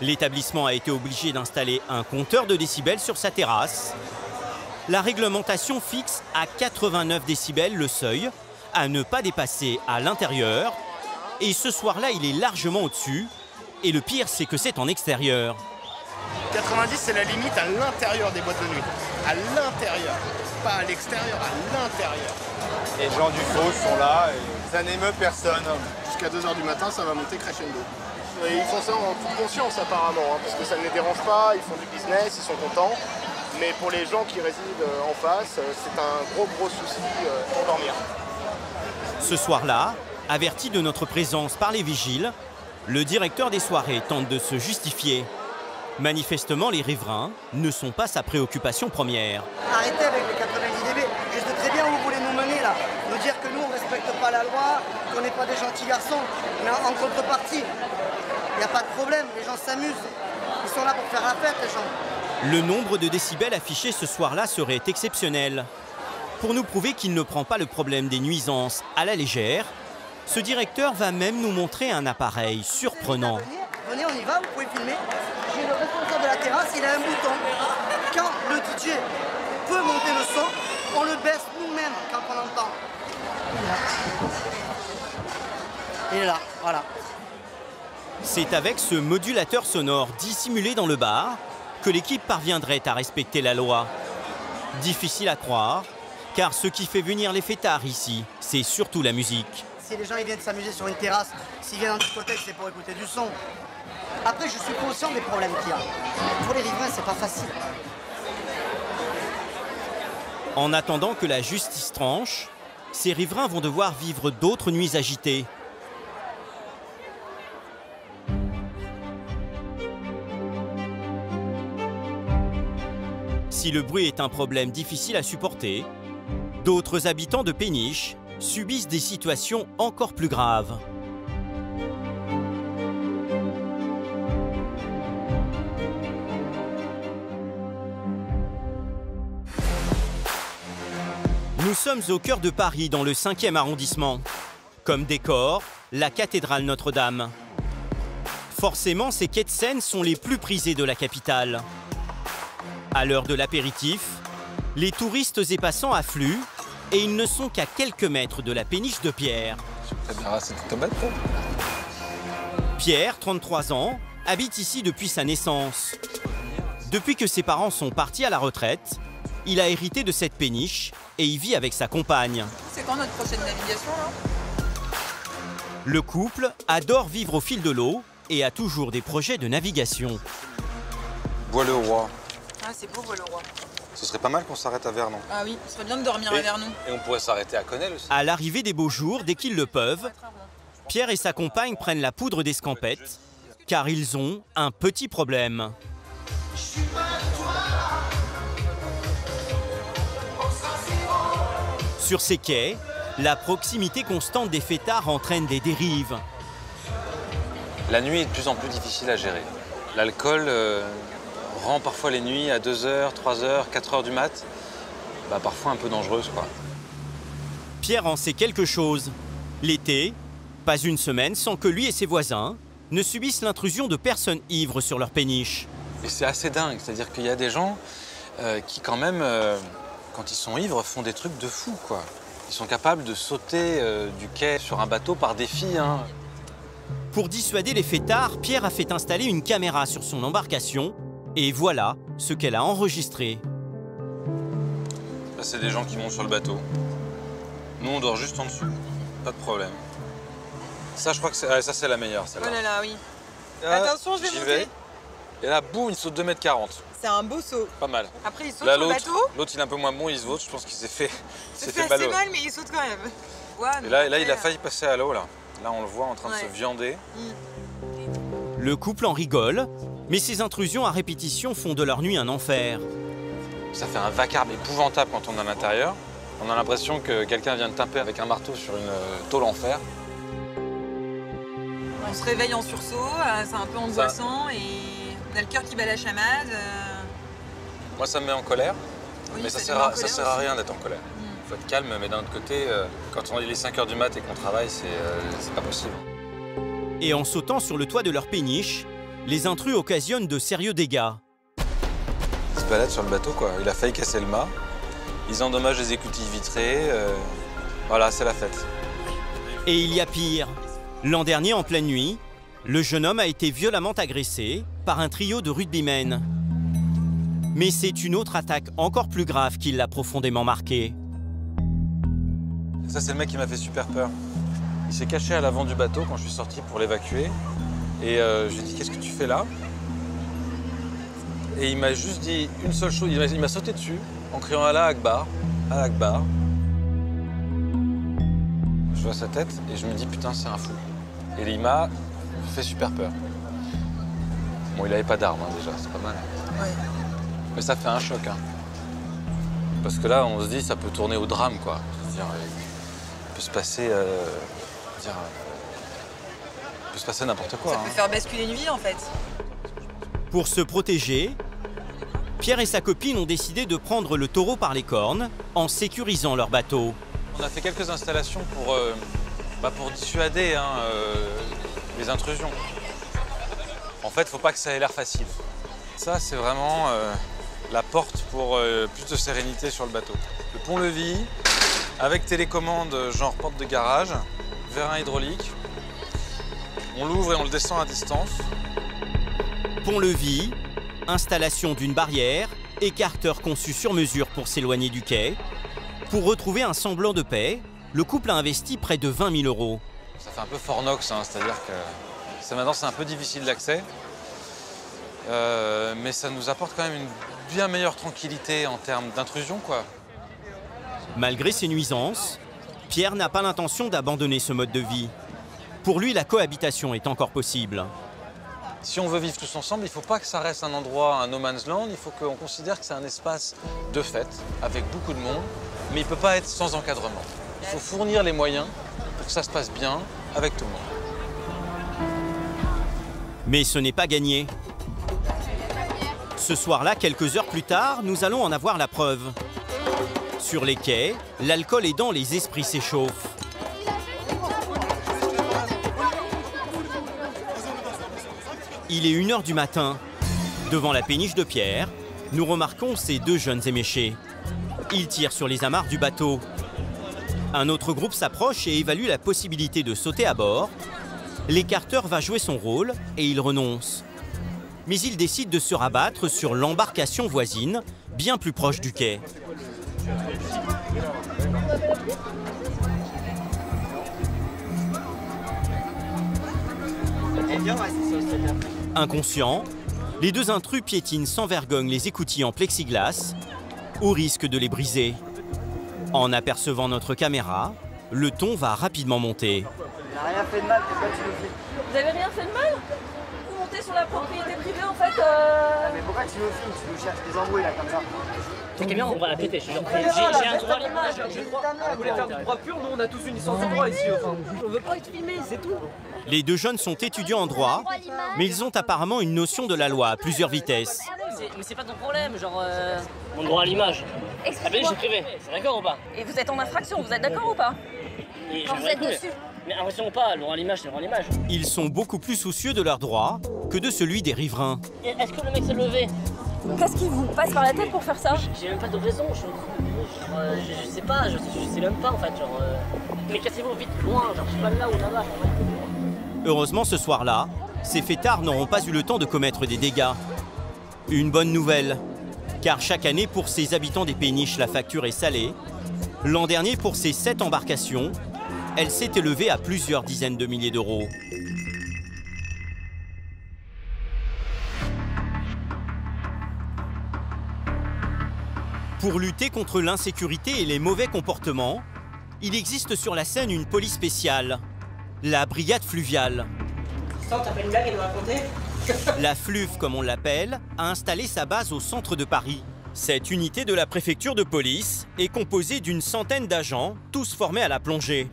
L'établissement a été obligé d'installer un compteur de décibels sur sa terrasse. La réglementation fixe à 89 décibels le seuil à ne pas dépasser à l'intérieur. Et ce soir-là, il est largement au-dessus. Et le pire, c'est que c'est en extérieur. 90, c'est la limite à l'intérieur des boîtes de nuit. À l'intérieur. Pas à l'extérieur, à l'intérieur. Les gens du faux sont là et ça n'émeut personne. Jusqu'à 2 h du matin, ça va monter crescendo. Et ils font ça en toute conscience apparemment, hein, parce que ça ne les dérange pas, ils font du business, ils sont contents. Mais pour les gens qui résident en face, c'est un gros souci pour dormir. Ce soir-là, averti de notre présence par les vigiles, le directeur des soirées tente de se justifier. Manifestement, les riverains ne sont pas sa préoccupation première. Arrêtez avec les 90 dB. Je sais très bien où vous voulez nous mener là. Nous dire que nous on ne respecte pas la loi, qu'on n'est pas des gentils garçons. Mais en contrepartie, il n'y a pas de problème, les gens s'amusent. Ils sont là pour faire la fête, les gens. Le nombre de décibels affichés ce soir-là serait exceptionnel. Pour nous prouver qu'il ne prend pas le problème des nuisances à la légère, ce directeur va même nous montrer un appareil surprenant. Venez, on y va, vous pouvez filmer. J'ai le responsable de la terrasse, il a un bouton. Quand le DJ peut monter le son, on le baisse nous-mêmes quand on entend. Il est là, voilà. C'est avec ce modulateur sonore dissimulé dans le bar que l'équipe parviendrait à respecter la loi. Difficile à croire, car ce qui fait venir les fêtards ici, c'est surtout la musique. Si les gens ils viennent s'amuser sur une terrasse, s'ils viennent en discothèque, c'est pour écouter du son. Après, je suis conscient des problèmes qu'il y a. Pour les riverains, c'est pas facile. En attendant que la justice tranche, ces riverains vont devoir vivre d'autres nuits agitées. Si le bruit est un problème difficile à supporter, d'autres habitants de Péniche subissent des situations encore plus graves. Nous sommes au cœur de Paris, dans le 5e arrondissement. Comme décor, la cathédrale Notre-Dame. Forcément, ces quais de Seine sont les plus prisés de la capitale. À l'heure de l'apéritif, les touristes et passants affluent et ils ne sont qu'à quelques mètres de la péniche de Pierre. Pierre, 33 ans, habite ici depuis sa naissance. Depuis que ses parents sont partis à la retraite, il a hérité de cette péniche et y vit avec sa compagne. C'est quand notre prochaine navigation là? Le couple adore vivre au fil de l'eau et a toujours des projets de navigation. Bois-le-Roi. Ah, c'est beau, Bois-le-Roi. Ce serait pas mal qu'on s'arrête à Vernon. Ah oui, ce serait bien de dormir à Vernon. Et on pourrait s'arrêter à Connelle aussi. À l'arrivée des beaux jours, dès qu'ils le peuvent, Pierre et sa compagne prennent la poudre d'escampette, car ils ont un petit problème. Sur ces quais, la proximité constante des fêtards entraîne des dérives. La nuit est de plus en plus difficile à gérer. L'alcool rend parfois les nuits à 2 h, 3 h, 4 h du mat, parfois un peu dangereuses, quoi. Pierre en sait quelque chose. L'été, pas une semaine sans que lui et ses voisins ne subissent l'intrusion de personnes ivres sur leur péniche. Et c'est assez dingue, c'est-à-dire qu'il y a des gens qui quand même, quand ils sont ivres, font des trucs de fou, quoi. Ils sont capables de sauter du quai sur un bateau par défi, hein. Pour dissuader les fêtards, Pierre a fait installer une caméra sur son embarcation et voilà ce qu'elle a enregistré. Là, c'est des gens qui montent sur le bateau. Nous, on dort juste en dessous. Pas de problème. Ça, je crois que ça, c'est la meilleure, celle-là. Oh là là, oui. Là, attention, je vais monter. Et là, boum, il saute 2,40 m. C'est un beau saut. Pas mal. Après, il saute là, sur le bateau. L'autre, il est un peu moins bon, il se vaut. Je pense qu'il s'est fait assez mal, mais il saute quand même. Ouais, et là, il a failli passer à l'eau, là. Là, on le voit en train de se viander. Le couple en rigole, mais ces intrusions à répétition font de leur nuit un enfer. Ça fait un vacarme épouvantable quand on est à l'intérieur. On a l'impression que quelqu'un vient de taper avec un marteau sur une tôle en fer. On se réveille en sursaut, c'est un peu angoissant et on a le cœur qui bat la chamade. Moi, ça me met en colère, oui, mais ça sert à rien d'être en colère. Il faut être calme, mais d'un autre côté, quand il est 5 h du mat et qu'on travaille, c'est pas possible. Et en sautant sur le toit de leur péniche, les intrus occasionnent de sérieux dégâts. Ils se baladent sur le bateau, quoi. Il a failli casser le mât. Ils endommagent les écoutilles vitrées. Voilà, c'est la fête. Et il y a pire. L'an dernier, en pleine nuit, le jeune homme a été violemment agressé par un trio de rugbymen. Mais c'est une autre attaque encore plus grave qui l'a profondément marqué. Ça, c'est le mec qui m'a fait super peur. Il s'est caché à l'avant du bateau quand je suis sorti pour l'évacuer. Et je lui ai dit, qu'est-ce que tu fais là? Et il m'a juste dit une seule chose, il m'a sauté dessus en criant Allah Akbar, Allah Akbar. Je vois sa tête et je me dis, putain, c'est un fou. Et il m'a fait super peur. Bon, il avait pas d'arme déjà, c'est pas mal. Ouais. Mais ça fait un choc. Hein. Parce que là, on se dit, ça peut tourner au drame, quoi. C'est-à-dire, il peut se passer... il peut se passer n'importe quoi. Ça peut faire basculer une vie, en fait. Pour se protéger, Pierre et sa copine ont décidé de prendre le taureau par les cornes en sécurisant leur bateau. On a fait quelques installations pour dissuader les intrusions. En fait, il ne faut pas que ça ait l'air facile. Ça, c'est vraiment la porte pour plus de sérénité sur le bateau. Le pont-levis, avec télécommande genre porte de garage, vérin hydraulique. On l'ouvre et on le descend à distance. Pont-levis, installation d'une barrière, écarteur conçu sur mesure pour s'éloigner du quai. Pour retrouver un semblant de paix, le couple a investi près de 20 000 €. Ça fait un peu Fort Knox, hein, c'est-à-dire que maintenant c'est un peu difficile d'accès. Mais ça nous apporte quand même une bien meilleure tranquillité en termes d'intrusion, quoi. Malgré ces nuisances, Pierre n'a pas l'intention d'abandonner ce mode de vie. Pour lui, la cohabitation est encore possible. Si on veut vivre tous ensemble, il ne faut pas que ça reste un endroit, un no man's land. Il faut qu'on considère que c'est un espace de fête, avec beaucoup de monde, mais il ne peut pas être sans encadrement. Il faut fournir les moyens pour que ça se passe bien avec tout le monde. Mais ce n'est pas gagné. Ce soir-là, quelques heures plus tard, nous allons en avoir la preuve. Sur les quais, l'alcool aidant, les esprits s'échauffent. Il est 1 h du matin. Devant la péniche de Pierre, nous remarquons ces deux jeunes éméchés. Ils tirent sur les amarres du bateau. Un autre groupe s'approche et évalue la possibilité de sauter à bord. L'écarteur va jouer son rôle et il renonce. Mais il décide de se rabattre sur l'embarcation voisine, bien plus proche du quai. Inconscients, les deux intrus piétinent sans vergogne les écoutilles en plexiglas, au risque de les briser. En apercevant notre caméra, le ton va rapidement monter. Il n'a rien fait de mal, pourquoi tu le fais? Vous avez rien fait de mal? Vous montez sur la propriété privée en fait Mais pourquoi tu le filmes? Tu nous cherches des embrouilles là comme ça? Ta caméra, on va la péter, je te jure. J'ai un droit à l'image, je crois. Vous voulez faire du droit pur, nous on a tous une licence de droit ici. Enfin, on veut pas être filmé, c'est tout. Les deux jeunes sont étudiants en droit, mais ils ont apparemment une notion de la loi à plusieurs vitesses. Mais c'est pas ton problème, genre... Mon droit à l'image. Ah ben j'ai privé, c'est d'accord ou pas? Et vous êtes en infraction, vous êtes d'accord ou pas? Quand vous êtes dessus. Mais infraction ou pas, le droit à l'image, c'est le droit à l'image. Ils sont beaucoup plus soucieux de leurs droits que de celui des riverains. Est-ce que le mec s'est levé? Qu'est-ce qui vous passe par la tête pour faire ça? J'ai même pas de raison, je sais pas, je sais même pas en fait, genre... Mais cassez-vous vite, loin, genre je suis pas là ou là-bas. Heureusement, ce soir-là, ces fêtards n'auront pas eu le temps de commettre des dégâts. Une bonne nouvelle, car chaque année, pour ces habitants des péniches, la facture est salée. L'an dernier, pour ces 7 embarcations, elle s'est élevée à plusieurs dizaines de milliers d'euros. Pour lutter contre l'insécurité et les mauvais comportements, il existe sur la Seine une police spéciale, la brigade fluviale. T'as pas une blague à nous raconter? La FLUV, comme on l'appelle, a installé sa base au centre de Paris. Cette unité de la préfecture de police est composée d'une centaine d'agents, tous formés à la plongée.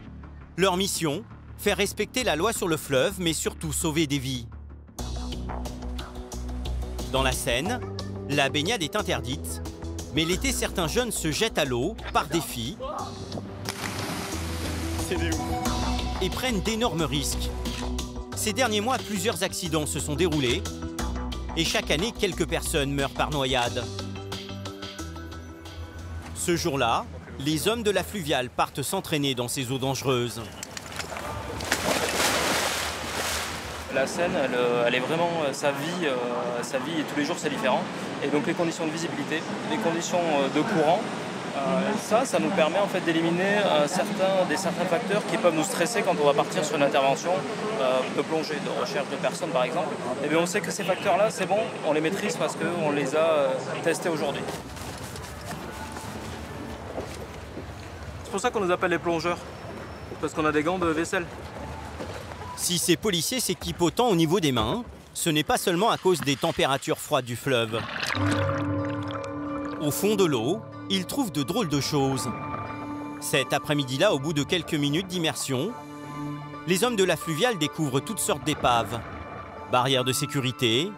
Leur mission, faire respecter la loi sur le fleuve, mais surtout sauver des vies. Dans la Seine, la baignade est interdite, mais l'été, certains jeunes se jettent à l'eau par défi et prennent d'énormes risques. Ces derniers mois, plusieurs accidents se sont déroulés et chaque année, quelques personnes meurent par noyade. Ce jour-là, les hommes de la fluviale partent s'entraîner dans ces eaux dangereuses. La Seine, elle est vraiment sa vie et tous les jours c'est différent. Et donc les conditions de visibilité, les conditions de courant, ça nous permet en fait d'éliminer certains facteurs qui peuvent nous stresser quand on va partir sur une intervention de plongée, de recherche de personnes par exemple. Et bien on sait que ces facteurs-là, c'est bon, on les maîtrise parce qu'on les a testés aujourd'hui. C'est pour ça qu'on nous appelle les plongeurs, parce qu'on a des gants de vaisselle. Si ces policiers s'équipent autant au niveau des mains, ce n'est pas seulement à cause des températures froides du fleuve. Au fond de l'eau, ils trouvent de drôles de choses. Cet après-midi-là, au bout de quelques minutes d'immersion, les hommes de la fluviale découvrent toutes sortes d'épaves. Barrières de sécurité,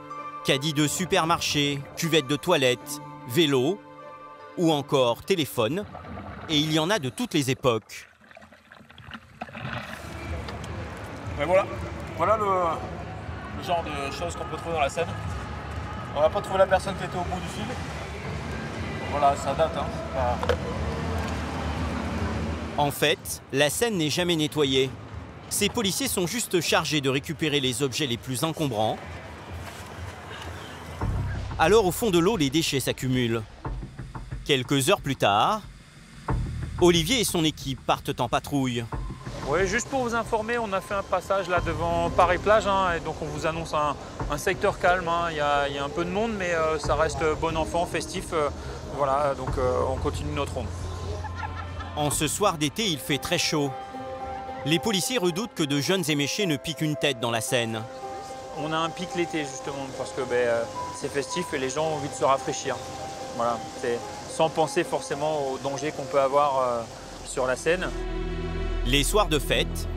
caddies de supermarché, cuvettes de toilettes, vélos ou encore téléphones. Et il y en a de toutes les époques. Mais voilà le genre de choses qu'on peut trouver dans la Seine. On n'a pas trouvé la personne qui était au bout du fil. Voilà, ça date. Hein. En fait, la Seine n'est jamais nettoyée. Ces policiers sont juste chargés de récupérer les objets les plus encombrants. Alors au fond de l'eau, les déchets s'accumulent. Quelques heures plus tard, Olivier et son équipe partent en patrouille. Oui, juste pour vous informer, on a fait un passage là devant Paris-Plage, hein, et donc on vous annonce un secteur calme. Hein. Il y a un peu de monde, mais ça reste bon enfant, festif. Voilà, donc on continue notre ronde. En ce soir d'été, il fait très chaud. Les policiers redoutent que de jeunes éméchés ne piquent une tête dans la Seine. On a un pic l'été justement, parce que c'est festif et les gens ont envie de se rafraîchir. Voilà, sans penser forcément aux dangers qu'on peut avoir sur la Seine. Les soirs de fête,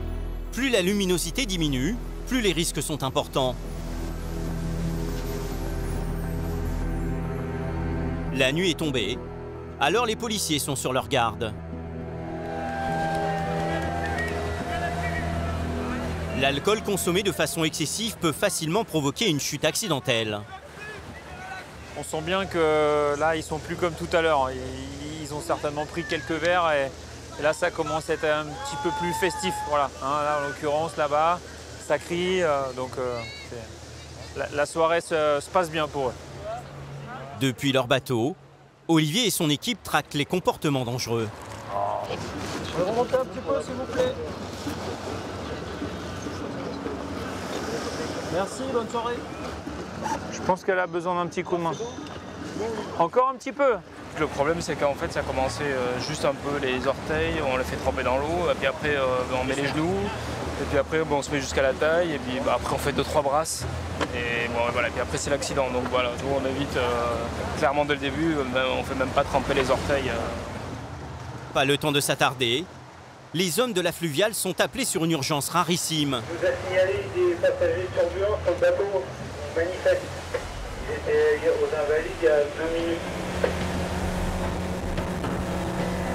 plus la luminosité diminue, plus les risques sont importants. La nuit est tombée, alors les policiers sont sur leur garde. L'alcool consommé de façon excessive peut facilement provoquer une chute accidentelle. On sent bien que là, ils sont plus comme tout à l'heure. Ils ont certainement pris quelques verres et là, ça commence à être un petit peu plus festif. Voilà. Hein, là, en l'occurrence, là-bas, ça crie. La soirée se passe bien pour eux. Depuis leur bateau, Olivier et son équipe traquent les comportements dangereux. Je vais remonter un petit peu, s'il vous plaît. Merci, bonne soirée. Je pense qu'elle a besoin d'un petit coup de main. Encore un petit peu. Le problème, c'est qu'en fait, ça a commencé juste un peu les orteils, on les fait tremper dans l'eau, et puis après, on met les genoux, et puis après, on se met jusqu'à la taille, et puis après, on fait 2-3 brasses, et bon, voilà, et puis après, c'est l'accident. Donc voilà, nous, on évite clairement dès le début, on fait même pas tremper les orteils. Pas le temps de s'attarder. Les hommes de la fluviale sont appelés sur une urgence rarissime. Vous a signalé des passagers turbulents sur le bateau manifeste. Ils étaient aux Invalides il y a 2 minutes.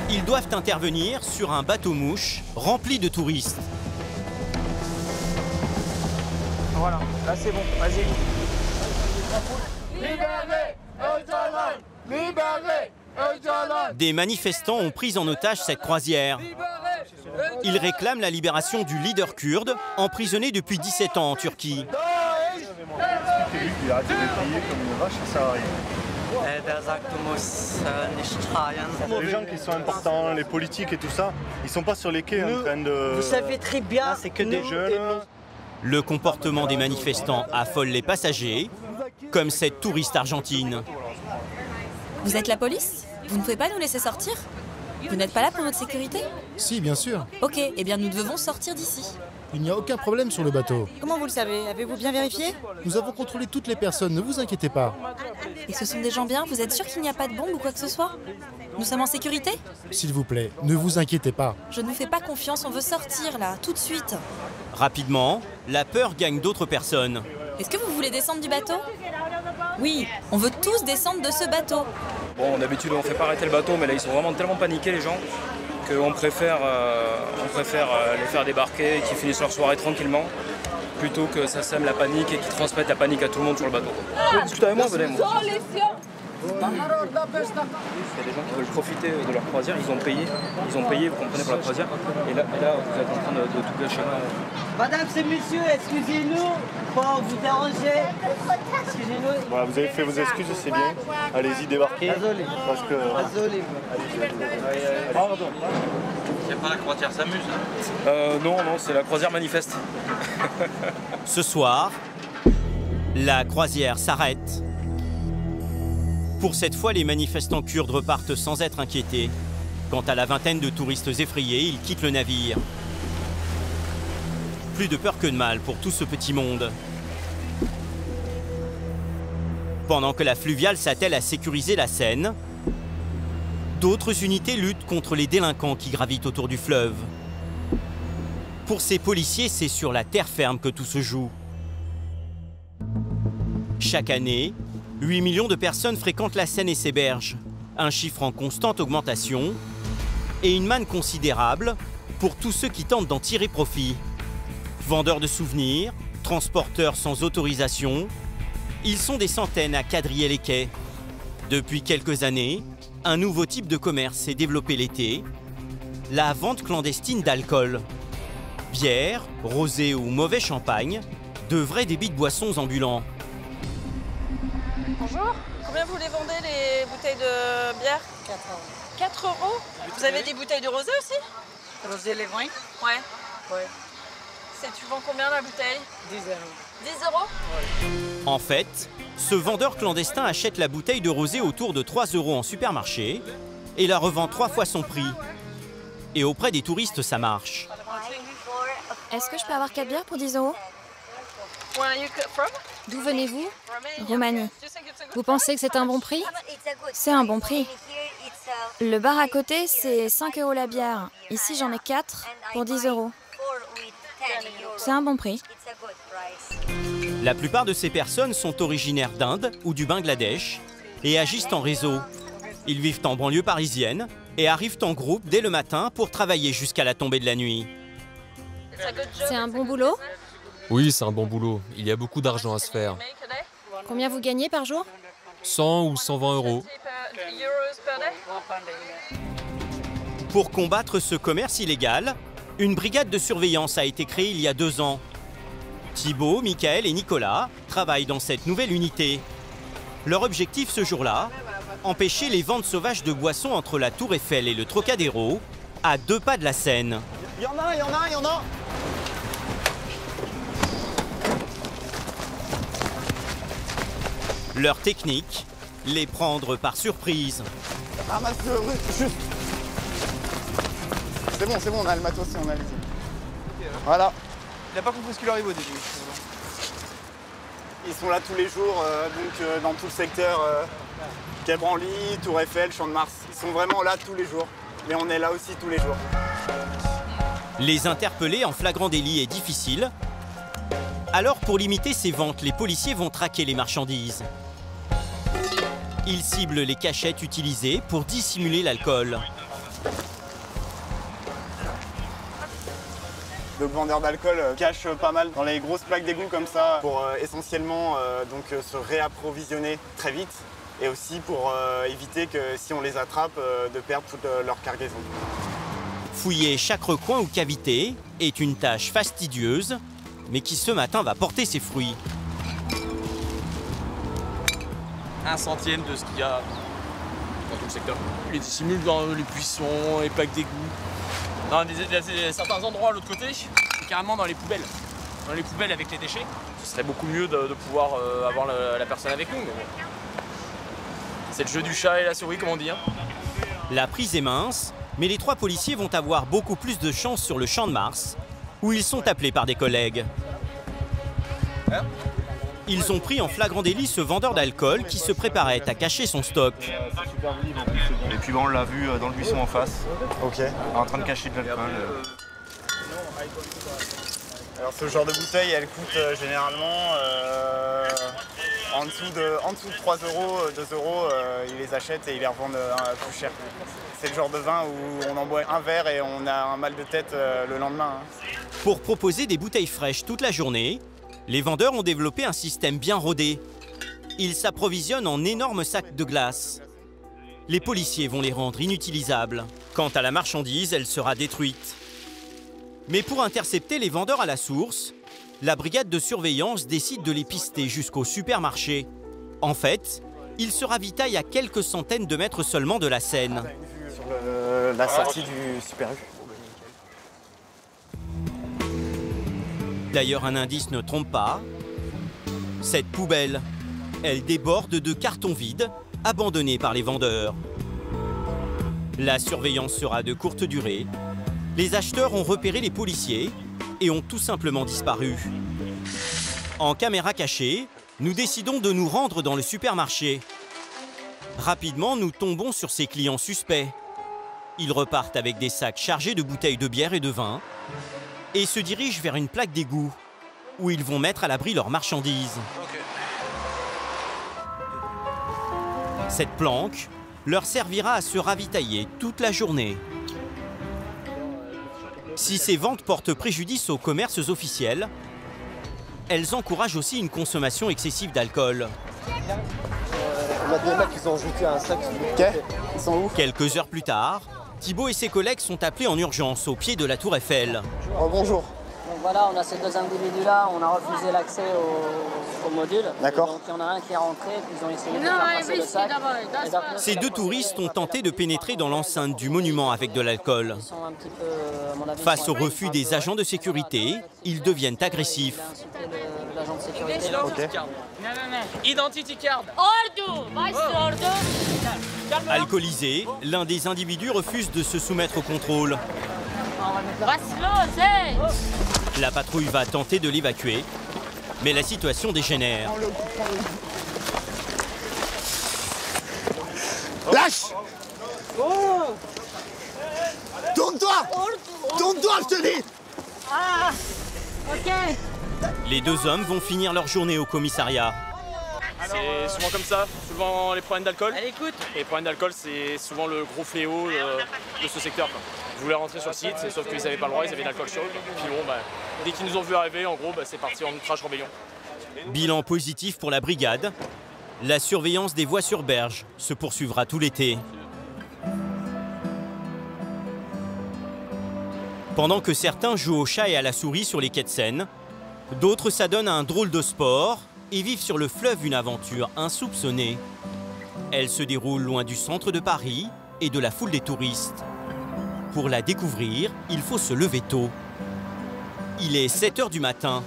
Ils doivent intervenir sur un bateau-mouche rempli de touristes. Voilà, là c'est bon, vas-y. Libérez Öcalan! Libérez Öcalan! Des manifestants ont pris en otage cette croisière. Ils réclament la libération du leader kurde, emprisonné depuis 17 ans en Turquie. Il a arrêté de crier comme une vache, ça sert à rien. Les gens qui sont importants, les politiques et tout ça, ils sont pas sur les quais en train de... Vous savez très bien, c'est que des jeunes. Le comportement des manifestants affole les passagers, comme cette touriste argentine. Vous êtes la police? Vous ne pouvez pas nous laisser sortir? Vous n'êtes pas là pour notre sécurité? Si, bien sûr. Ok, eh bien nous devons sortir d'ici. Il n'y a aucun problème sur le bateau. Comment vous le savez? Avez-vous bien vérifié? Nous avons contrôlé toutes les personnes, ne vous inquiétez pas. Et ce sont des gens bien? Vous êtes sûr qu'il n'y a pas de bombe ou quoi que ce soit? Nous sommes en sécurité? S'il vous plaît, ne vous inquiétez pas. Je ne vous fais pas confiance, on veut sortir là, tout de suite. Rapidement, la peur gagne d'autres personnes. Est-ce que vous voulez descendre du bateau? Oui, on veut tous descendre de ce bateau. Bon, d'habitude on fait pas arrêter le bateau, mais là ils sont vraiment tellement paniqués les gens qu'on préfère, les faire débarquer et qu'ils finissent leur soirée tranquillement plutôt que ça sème la panique et qu'ils transmettent la panique à tout le monde sur le bateau. Discutez avec moi, venez moi. Il y a des gens qui veulent profiter de leur croisière, ils ont payé, vous comprenez, pour la croisière, et là vous êtes en train de tout gâcher. Madame, c'est monsieur, excusez-nous pour vous déranger. Excusez-nous. Voilà, vous avez fait vos excuses, c'est bien. Allez-y, débarquez. Désolé. Parce que... Désolé. Pardon. C'est pas la croisière s'amuse. Non, c'est la croisière manifeste. Ce soir, la croisière s'arrête. Pour cette fois, les manifestants kurdes repartent sans être inquiétés. Quant à la vingtaine de touristes effrayés, ils quittent le navire. Plus de peur que de mal pour tout ce petit monde. Pendant que la fluviale s'attelle à sécuriser la Seine, d'autres unités luttent contre les délinquants qui gravitent autour du fleuve. Pour ces policiers, c'est sur la terre ferme que tout se joue. Chaque année, 8 millions de personnes fréquentent la Seine et ses berges, un chiffre en constante augmentation et une manne considérable pour tous ceux qui tentent d'en tirer profit. Vendeurs de souvenirs, transporteurs sans autorisation, ils sont des centaines à quadriller les quais. Depuis quelques années, un nouveau type de commerce s'est développé l'été, la vente clandestine d'alcool. Bière, rosé ou mauvais champagne, de vrais débits de boissons ambulants. Bonjour, combien vous les vendez les bouteilles de bière? 4 €. 4 €? Vous avez des bouteilles de rosé aussi? Rosé les vins? Ouais. Ouais. Tu vends combien la bouteille? 10 €. 10 €? En fait, ce vendeur clandestin achète la bouteille de rosé autour de 3 € en supermarché et la revend 3 fois son prix. Et auprès des touristes, ça marche. Est-ce que je peux avoir 4 bières pour 10 €? D'où venez-vous? Roumanie. Vous pensez que c'est un bon prix? C'est un bon prix. Le bar à côté, c'est 5 € la bière. Ici, j'en ai 4 pour 10 €. C'est un bon prix. La plupart de ces personnes sont originaires d'Inde ou du Bangladesh et agissent en réseau. Ils vivent en banlieue parisienne et arrivent en groupe dès le matin pour travailler jusqu'à la tombée de la nuit. C'est un bon boulot? Oui, c'est un bon boulot. Il y a beaucoup d'argent à se faire. Combien vous gagnez par jour? 100 ou 120 €. Pour combattre ce commerce illégal, une brigade de surveillance a été créée il y a 2 ans. Thibaut, Michael et Nicolas travaillent dans cette nouvelle unité. Leur objectif ce jour-là, empêcher les ventes sauvages de boissons entre la Tour Eiffel et le Trocadéro, à 2 pas de la Seine. Il y en a, il y en a, il y en a. Leur technique, les prendre par surprise. Ramasse-le, juste. C'est bon, on a le matos, on a les... Voilà. Il n'a pas compris ce qui lui arrive au début. Ils sont là tous les jours, dans tout le secteur Quai Branly, Tour Eiffel, Champ de Mars. Ils sont vraiment là tous les jours. Mais on est là aussi tous les jours. Les interpeller en flagrant délit est difficile. Alors pour limiter ces ventes, les policiers vont traquer les marchandises. Ils ciblent les cachettes utilisées pour dissimuler l'alcool. Le vendeur d'alcool cache pas mal dans les grosses plaques d'égout comme ça pour essentiellement se réapprovisionner très vite et aussi pour éviter que si on les attrape de perdre toute leur cargaison. Fouiller chaque recoin ou cavité est une tâche fastidieuse, mais qui ce matin va porter ses fruits. 1 centième de ce qu'il y a dans tout le secteur. Les dissimule dans les buissons, les plaques d'égout. Dans certains endroits à l'autre côté, c'est carrément dans les poubelles. Dans les poubelles avec les déchets. Ce serait beaucoup mieux de pouvoir avoir la personne avec nous. Mais bon. C'est le jeu du chat et la souris, comme on dit. Hein. La prise est mince, mais les 3 policiers vont avoir beaucoup plus de chance sur le Champ de Mars, où ils sont appelés par des collègues. Ils ont pris en flagrant délit ce vendeur d'alcool qui se préparait à cacher son stock. Et puis bon, on l'a vu dans le buisson en face, en train de cacher de l'alcool. Alors ce genre de bouteille, elle coûte généralement en dessous de 3 euros, 2 euros, ils les achètent et ils les revendent plus cher. C'est le genre de vin où on en boit un verre et on a un mal de tête le lendemain. Hein. Pour proposer des bouteilles fraîches toute la journée, les vendeurs ont développé un système bien rodé. Ils s'approvisionnent en énormes sacs de glace. Les policiers vont les rendre inutilisables. Quant à la marchandise, elle sera détruite. Mais pour intercepter les vendeurs à la source, la brigade de surveillance décide de les pister jusqu'au supermarché. En fait, ils se ravitaillent à quelques centaines de mètres seulement de la Seine. Sur la sortie du Super U. D'ailleurs, un indice ne trompe pas. Cette poubelle, elle déborde de cartons vides abandonnés par les vendeurs. La surveillance sera de courte durée. Les acheteurs ont repéré les policiers et ont tout simplement disparu. En caméra cachée, nous décidons de nous rendre dans le supermarché. Rapidement, nous tombons sur ces clients suspects. Ils repartent avec des sacs chargés de bouteilles de bière et de vin et se dirigent vers une plaque d'égout où ils vont mettre à l'abri leurs marchandises. Cette planque leur servira à se ravitailler toute la journée. Si ces ventes portent préjudice aux commerces officiels, elles encouragent aussi une consommation excessive d'alcool. On a des mecs qui ont jeté un sac. Ils sont où? Quelques heures plus tard, Thibaut et ses collègues sont appelés en urgence au pied de la Tour Eiffel. Oh, bonjour. Donc voilà, on a ces 2 individus-là, on a refusé l'accès au module. D'accord. Donc il y en a un qui est rentré, puis ils ont essayé de faire passer le sac. Ces 2 touristes ont tenté de pénétrer dans l'enceinte du monument avec de l'alcool. Face au refus des agents de sécurité, ils deviennent agressifs. Identity card. Alcoolisé, l'un des individus refuse de se soumettre au contrôle. La patrouille va tenter de l'évacuer, mais la situation dégénère. Lâche! Tourne-toi! Tourne-toi, je te dis! Ah, ok. Les 2 hommes vont finir leur journée au commissariat. C'est souvent comme ça, souvent les problèmes d'alcool. Et les problèmes d'alcool, c'est souvent le gros fléau de ce secteur. Quoi. Ils voulaient rentrer sur le site, sauf qu'ils n'avaient pas le droit, ils avaient de l'alcool chaud. Puis bon, dès qu'ils nous ont vu arriver, en gros, c'est parti en outrage rébellion. Bilan positif pour la brigade. La surveillance des voies sur berge se poursuivra tout l'été. Pendant que certains jouent au chat et à la souris sur les quais de Seine, d'autres s'adonnent à un drôle de sport et vivent sur le fleuve une aventure insoupçonnée. Elle se déroule loin du centre de Paris et de la foule des touristes. Pour la découvrir, il faut se lever tôt. Il est 7 h du matin.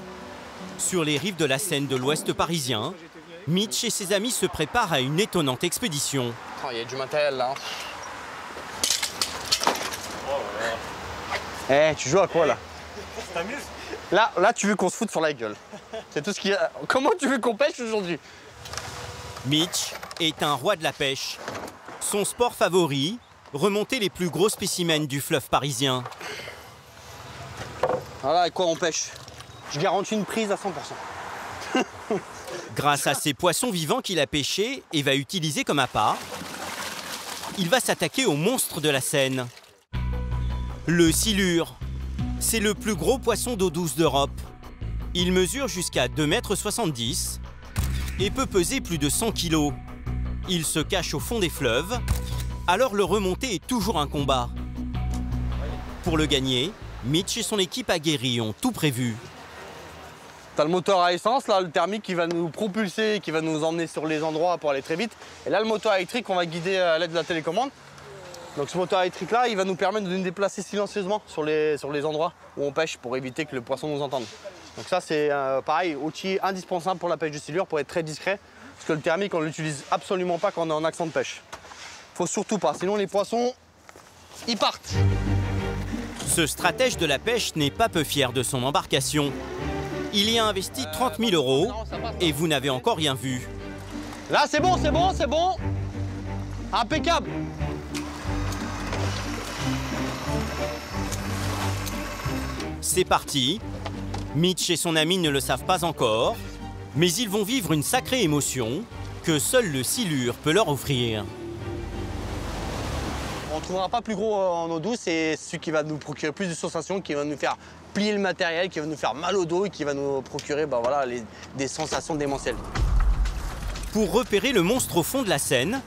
Sur les rives de la Seine de l'ouest parisien, Mitch et ses amis se préparent à une étonnante expédition. Oh, il y a du matériel là. Eh, tu joues à quoi là? Tu t'amuses? Là, tu veux qu'on se foute sur la gueule. C'est tout ce qu'il y a. Comment tu veux qu'on pêche aujourd'hui? Mitch est un roi de la pêche. Son sport favori, remonter les plus gros spécimens du fleuve parisien. Voilà, avec quoi on pêche? Je garantis une prise à 100%. Grâce à ces poissons vivants qu'il a pêchés et va utiliser comme appât, il va s'attaquer au monstre de la Seine. Le silure. C'est le plus gros poisson d'eau douce d'Europe. Il mesure jusqu'à 2,70 m et peut peser plus de 100 kg. Il se cache au fond des fleuves, alors le remonter est toujours un combat. Pour le gagner, Mitch et son équipe aguerris ont tout prévu. T'as le moteur à essence, là, le thermique qui va nous propulser, qui va nous emmener sur les endroits pour aller très vite. Et là, le moteur électrique, on va guider à l'aide de la télécommande. Donc ce moteur électrique-là, il va nous permettre de nous déplacer silencieusement sur les endroits où on pêche pour éviter que le poisson nous entende. Donc ça, c'est pareil, outil indispensable pour la pêche de silure, pour être très discret. Parce que le thermique, on ne l'utilise absolument pas quand on est en accent de pêche. Faut surtout pas, sinon les poissons, ils partent. Ce stratège de la pêche n'est pas peu fier de son embarcation. Il y a investi 30 000 € et vous n'avez encore rien vu. Là, c'est bon, c'est bon, c'est bon. Impeccable. C'est parti. Mitch et son ami ne le savent pas encore, mais ils vont vivre une sacrée émotion que seul le silure peut leur offrir. On ne trouvera pas plus gros en eau douce, c'est celui qui va nous procurer plus de sensations, qui va nous faire plier le matériel, qui va nous faire mal au dos et qui va nous procurer voilà, des sensations démentielles. Pour repérer le monstre au fond de la Seine,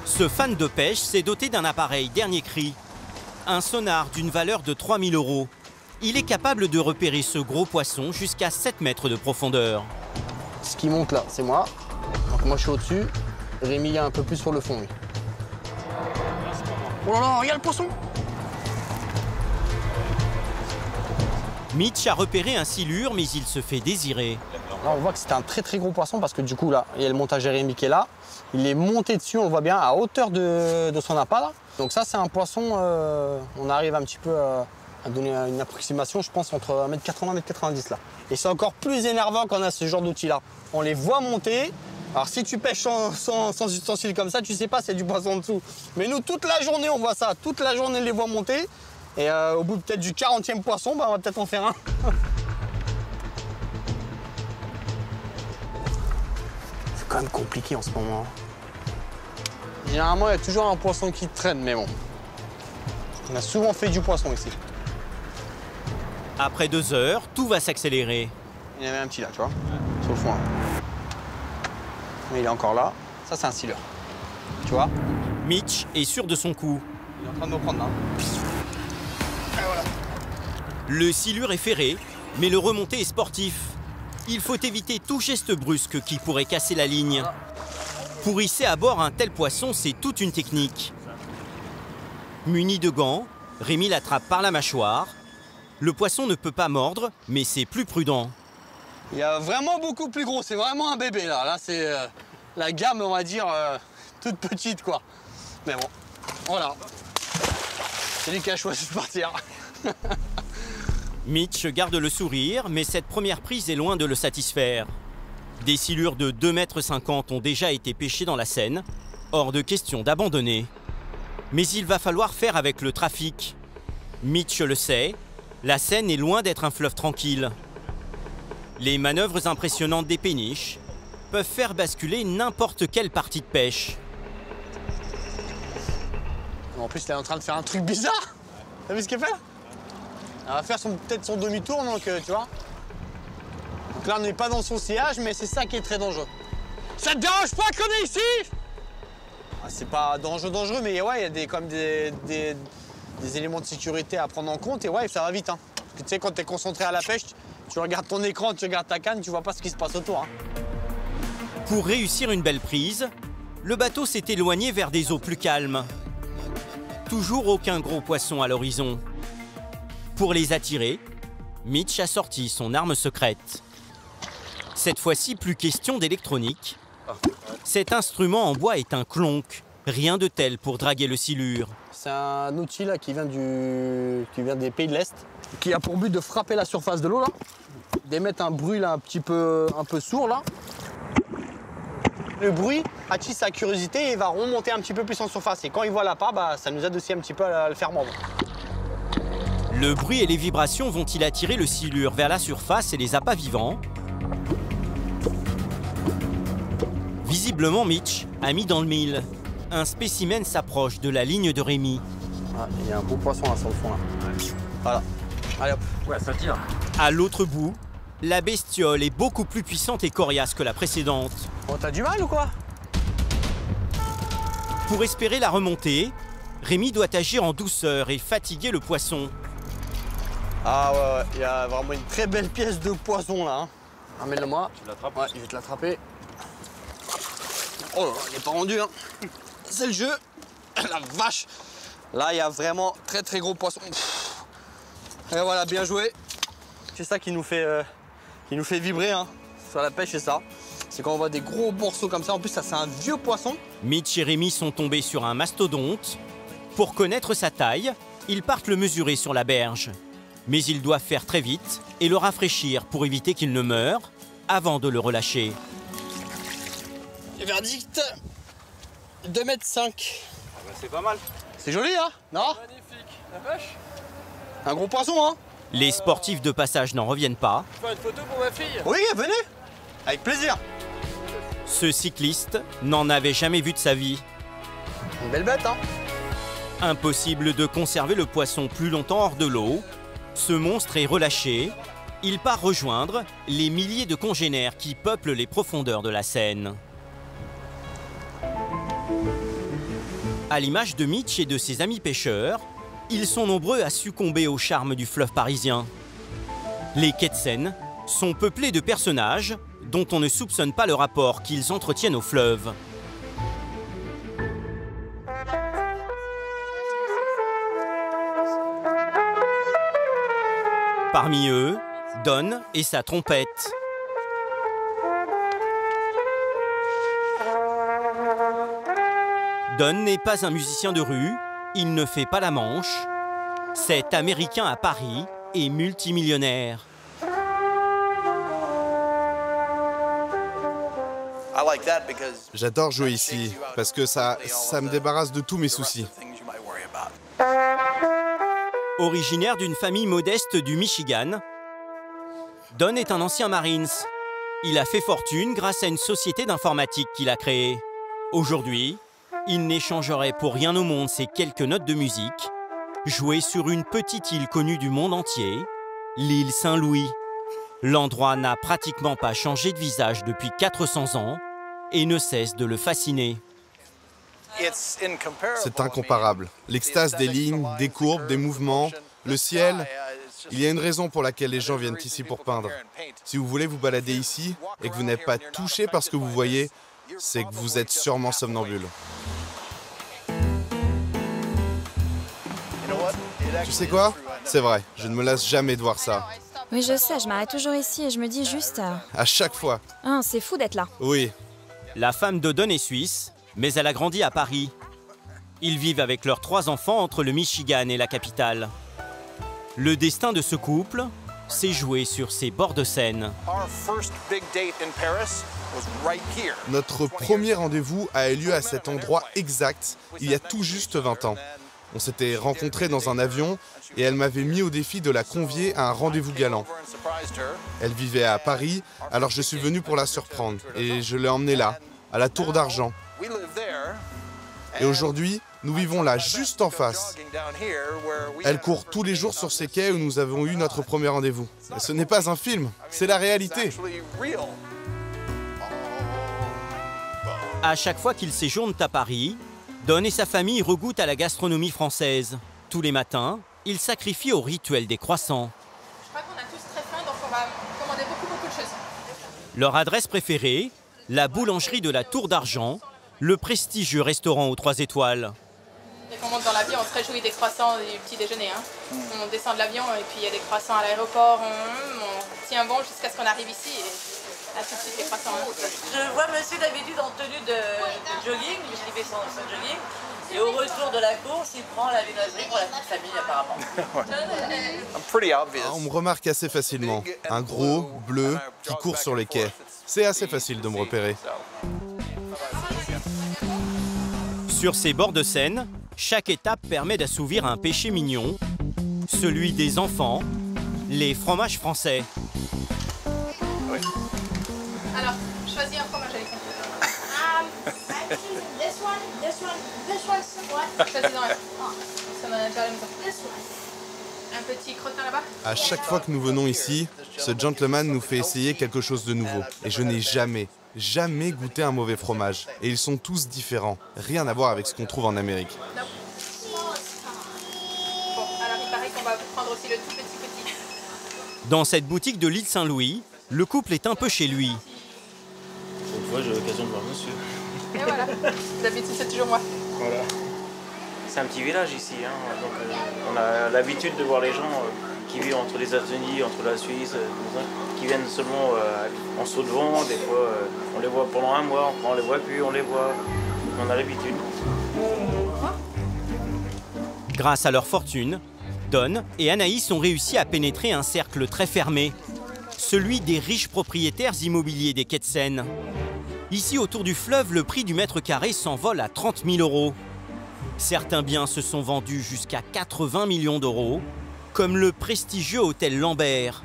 ce fan de pêche s'est doté d'un appareil dernier cri, un sonar d'une valeur de 3 000 €. Il est capable de repérer ce gros poisson jusqu'à 7 mètres de profondeur. Ce qui monte là, c'est moi. Donc moi je suis au-dessus, Rémi est un peu plus sur le fond, lui. Oh là là, regarde le poisson! Mitch a repéré un silure, mais il se fait désirer. Là, on voit que c'est un très très gros poisson parce que du coup, là, il y a le montage Jérémy qui est là. Il est monté dessus, on le voit bien, à hauteur de son appât, là. Donc ça, c'est un poisson, on arrive un petit peu à donner une approximation, je pense, entre 1,80 m et 1,90 m, là. Et c'est encore plus énervant quand on a ce genre d'outil-là. On les voit monter. Alors si tu pêches sans ustensile comme ça, tu sais pas, c'est du poisson en dessous. Mais nous, toute la journée, on voit ça. Toute la journée, on les voit monter. Et au bout peut-être du 40e poisson, on va peut-être en faire un. C'est quand même compliqué en ce moment. Généralement, il y a toujours un poisson qui traîne, mais bon. On a souvent fait du poisson ici. Après 2 heures, tout va s'accélérer. Il y en avait un petit là, tu vois, sur le fond. Là. Mais il est encore là. Ça, c'est un silure. Tu vois? Mitch est sûr de son coup. Il est en train de me prendre là. Et voilà. Le silure est ferré, mais le remonté est sportif. Il faut éviter tout geste brusque qui pourrait casser la ligne. Pour hisser à bord un tel poisson, c'est toute une technique. Muni de gants, Rémi l'attrape par la mâchoire. Le poisson ne peut pas mordre, mais c'est plus prudent. Il y a vraiment beaucoup plus gros, c'est vraiment un bébé là. Là, c'est la gamme, on va dire, toute petite quoi. Mais bon, voilà. C'est lui qui a choisi de partir. Mitch garde le sourire, mais cette première prise est loin de le satisfaire. Des silures de 2,50 m ont déjà été pêchées dans la Seine. Hors de question d'abandonner. Mais il va falloir faire avec le trafic. Mitch le sait, la Seine est loin d'être un fleuve tranquille. Les manœuvres impressionnantes des péniches peuvent faire basculer n'importe quelle partie de pêche. En plus, elle est en train de faire un truc bizarre. T'as vu ce qu'elle fait là? Elle va faire peut-être son demi-tour, donc tu vois. Donc là, on n'est pas dans son sillage, mais c'est ça qui est très dangereux. Ça te dérange pas qu'on est ici? Ah, c'est pas dangereux, mais ouais, il y a quand même des éléments de sécurité à prendre en compte, et ouais, ça va vite. Hein. Parce que tu sais, quand tu es concentré à la pêche, tu regardes ton écran, tu regardes ta canne, tu vois pas ce qui se passe autour. Hein. Pour réussir une belle prise, le bateau s'est éloigné vers des eaux plus calmes. Toujours aucun gros poisson à l'horizon. Pour les attirer, Mitch a sorti son arme secrète. Cette fois-ci, plus question d'électronique. Cet instrument en bois est un clonk, rien de tel pour draguer le silure. C'est un outil là, qui vient des pays de l'Est, qui a pour but de frapper la surface de l'eau, là, d'émettre un bruit là, un peu sourd. Là. Le bruit attise sa curiosité et il va remonter un petit peu plus en surface. Et quand il voit l'appât, ça nous aide aussi un petit peu à le faire mordre. Le bruit et les vibrations vont-ils attirer le silure vers la surface et les appâts vivants? Visiblement, Mitch a mis dans le mille. Un spécimen s'approche de la ligne de Rémi. Ah, il y a un beau poisson là sur le fond. Là. Voilà. Allez hop. Ouais, ça tire. À l'autre bout, la bestiole est beaucoup plus puissante et coriace que la précédente. Oh, t'as du mal ou quoi? Pour espérer la remontée, Rémi doit agir en douceur et fatiguer le poisson. Ah ouais, il y a vraiment une très belle pièce de poisson là. Hein. Amène-le-moi. Tu l'attrapes? Ouais, je vais te l'attraper. Oh là là, il n'est pas rendu. Hein. C'est le jeu. La vache. Là, il y a vraiment très très gros poisson. Et voilà, bien joué. C'est ça qui nous fait vibrer hein, sur la pêche, c'est ça. C'est quand on voit des gros morceaux comme ça. En plus, ça, c'est un vieux poisson. Mitch et Rémi sont tombés sur un mastodonte. Pour connaître sa taille, ils partent le mesurer sur la berge. Mais ils doivent faire très vite et le rafraîchir pour éviter qu'il ne meure avant de le relâcher. Et verdict, 2,5 m. Ah bah c'est pas mal. C'est joli, hein? Non? Magnifique. La pêche? Un gros poisson, hein? Les sportifs de passage n'en reviennent pas. Tu fais une photo pour ma fille? Oui, venez. Avec plaisir. Ce cycliste n'en avait jamais vu de sa vie. Une belle bête, hein? Impossible de conserver le poisson plus longtemps hors de l'eau. Ce monstre est relâché. Il part rejoindre les milliers de congénères qui peuplent les profondeurs de la Seine. À l'image de Mitch et de ses amis pêcheurs, ils sont nombreux à succomber au charme du fleuve parisien. Les quais de Seine sont peuplés de personnages dont on ne soupçonne pas le rapport qu'ils entretiennent au fleuve. Parmi eux, Don et sa trompette. Don n'est pas un musicien de rue, il ne fait pas la manche. Cet Américain à Paris est multimillionnaire. J'adore jouer ici, parce que ça me débarrasse de tous mes soucis. Originaire d'une famille modeste du Michigan, Don est un ancien Marines. Il a fait fortune grâce à une société d'informatique qu'il a créée. Aujourd'hui, il n'échangerait pour rien au monde ses quelques notes de musique, jouées sur une petite île connue du monde entier, l'île Saint-Louis. L'endroit n'a pratiquement pas changé de visage depuis 400 ans et ne cesse de le fasciner. C'est incomparable. L'extase des lignes, des courbes, des mouvements, le ciel. Il y a une raison pour laquelle les gens viennent ici pour peindre. Si vous voulez vous balader ici et que vous n'êtes pas touché par ce que vous voyez, c'est que vous êtes sûrement somnambule. Tu sais quoi? C'est vrai, je ne me lasse jamais de voir ça. Oui, je sais, je m'arrête toujours ici et je me dis juste... À chaque fois. Ah, c'est fou d'être là. Oui. La femme de Don est suisse, mais elle a grandi à Paris. Ils vivent avec leurs 3 enfants entre le Michigan et la capitale. Le destin de ce couple s'est joué sur ces bords de Seine. Notre premier rendez-vous a eu lieu à cet endroit exact, il y a tout juste 20 ans. On s'était rencontrés dans un avion et elle m'avait mis au défi de la convier à un rendez-vous galant. Elle vivait à Paris, alors je suis venu pour la surprendre et je l'ai emmenée là, à la Tour d'Argent. Et aujourd'hui, nous vivons là, juste en face. Elle court tous les jours sur ces quais où nous avons eu notre premier rendez-vous. Et ce n'est pas un film, c'est la réalité. À chaque fois qu'ils séjournent à Paris, Don et sa famille regoûtent à la gastronomie française. Tous les matins, ils sacrifient au rituel des croissants. Je crois qu'on a tous très faim, donc on va commander beaucoup de choses. Leur adresse préférée, la boulangerie de la Tour d'Argent, le prestigieux restaurant aux 3 étoiles. Dès qu'on monte dans l'avion, on se réjouit des croissants et du petit déjeuner. Hein. On descend de l'avion et puis il y a des croissants à l'aéroport. On tient bon jusqu'à ce qu'on arrive ici. Et là, tout de suite, les croissants. Hein. Je vois monsieur d'habitude en tenue de jogging, puisqu'il fait son jogging. Et au retour de la course, il prend la viennoiserie pour la petite famille, apparemment. On me remarque assez facilement. Un gros, bleu, qui court sur les quais. C'est assez facile de me repérer. Sur ces bords de Seine, chaque étape permet d'assouvir un péché mignon, celui des enfants, les fromages français. Oui. Alors, choisis un fromage avec un Un petit crottin là-bas. À chaque fois que nous venons ici, ce gentleman nous fait essayer quelque chose de nouveau. Et je n'ai jamais goûté un mauvais fromage. Et ils sont tous différents. Rien à voir avec ce qu'on trouve en Amérique. prendre aussi le tout petit. Dans cette boutique de l'île Saint-Louis, le couple est un peu chez lui. Cette fois, j'ai l'occasion de voir monsieur. Et voilà, d'habitude c'est toujours moi. Voilà. C'est un petit village ici, hein, donc on a l'habitude de voir les gens qui vivent entre les États-Unis, entre la Suisse, qui viennent seulement en saut de vent. Des fois, on les voit pendant un mois, on les voit plus, on les voit. On a l'habitude. Grâce à leur fortune, Don et Anaïs ont réussi à pénétrer un cercle très fermé, celui des riches propriétaires immobiliers des quais de Seine. Ici, autour du fleuve, le prix du mètre carré s'envole à 30 000 €. Certains biens se sont vendus jusqu'à 80 millions d'euros, comme le prestigieux hôtel Lambert,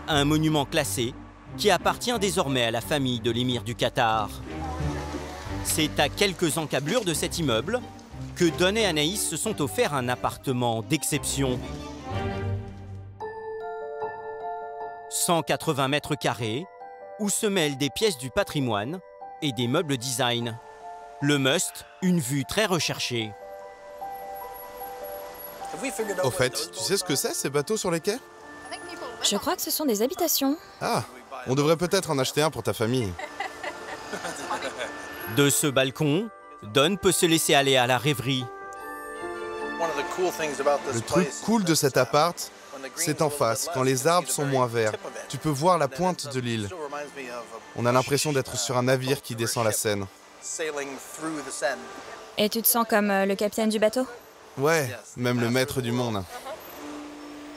un monument classé qui appartient désormais à la famille de l'émir du Qatar. C'est à quelques encablures de cet immeuble que Don et Anaïs se sont offerts un appartement d'exception. 180 mètres carrés, où se mêlent des pièces du patrimoine et des meubles design. Le must, une vue très recherchée. Au fait, tu sais ce que c'est, ces bateaux sur les quais? Je crois que ce sont des habitations. Ah, on devrait peut-être en acheter un pour ta famille. De ce balcon, Don peut se laisser aller à la rêverie. Le truc cool de cet appart, c'est en face, quand les arbres sont moins verts. Tu peux voir la pointe de l'île. On a l'impression d'être sur un navire qui descend la Seine. Et tu te sens comme le capitaine du bateau? Ouais, même le maître du monde.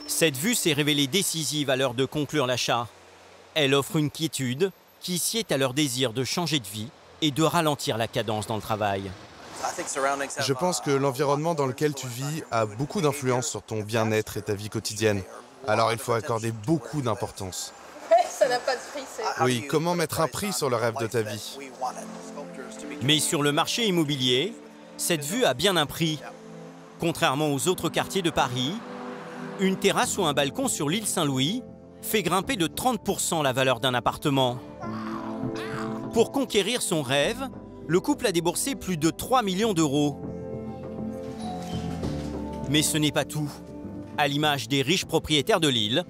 Cette vue s'est révélée décisive à l'heure de conclure l'achat. Elle offre une quiétude qui sied à leur désir de changer de vie et de ralentir la cadence dans le travail. Je pense que l'environnement dans lequel tu vis a beaucoup d'influence sur ton bien-être et ta vie quotidienne. Alors il faut accorder beaucoup d'importance. Ça n'a pas de prix, c'est... Oui, comment mettre un prix sur le rêve de ta vie? Mais sur le marché immobilier, cette vue a bien un prix. Contrairement aux autres quartiers de Paris, une terrasse ou un balcon sur l'île Saint-Louis fait grimper de 30% la valeur d'un appartement. Pour conquérir son rêve, le couple a déboursé plus de 3 millions d'euros. Mais ce n'est pas tout. À l'image des riches propriétaires de l'île,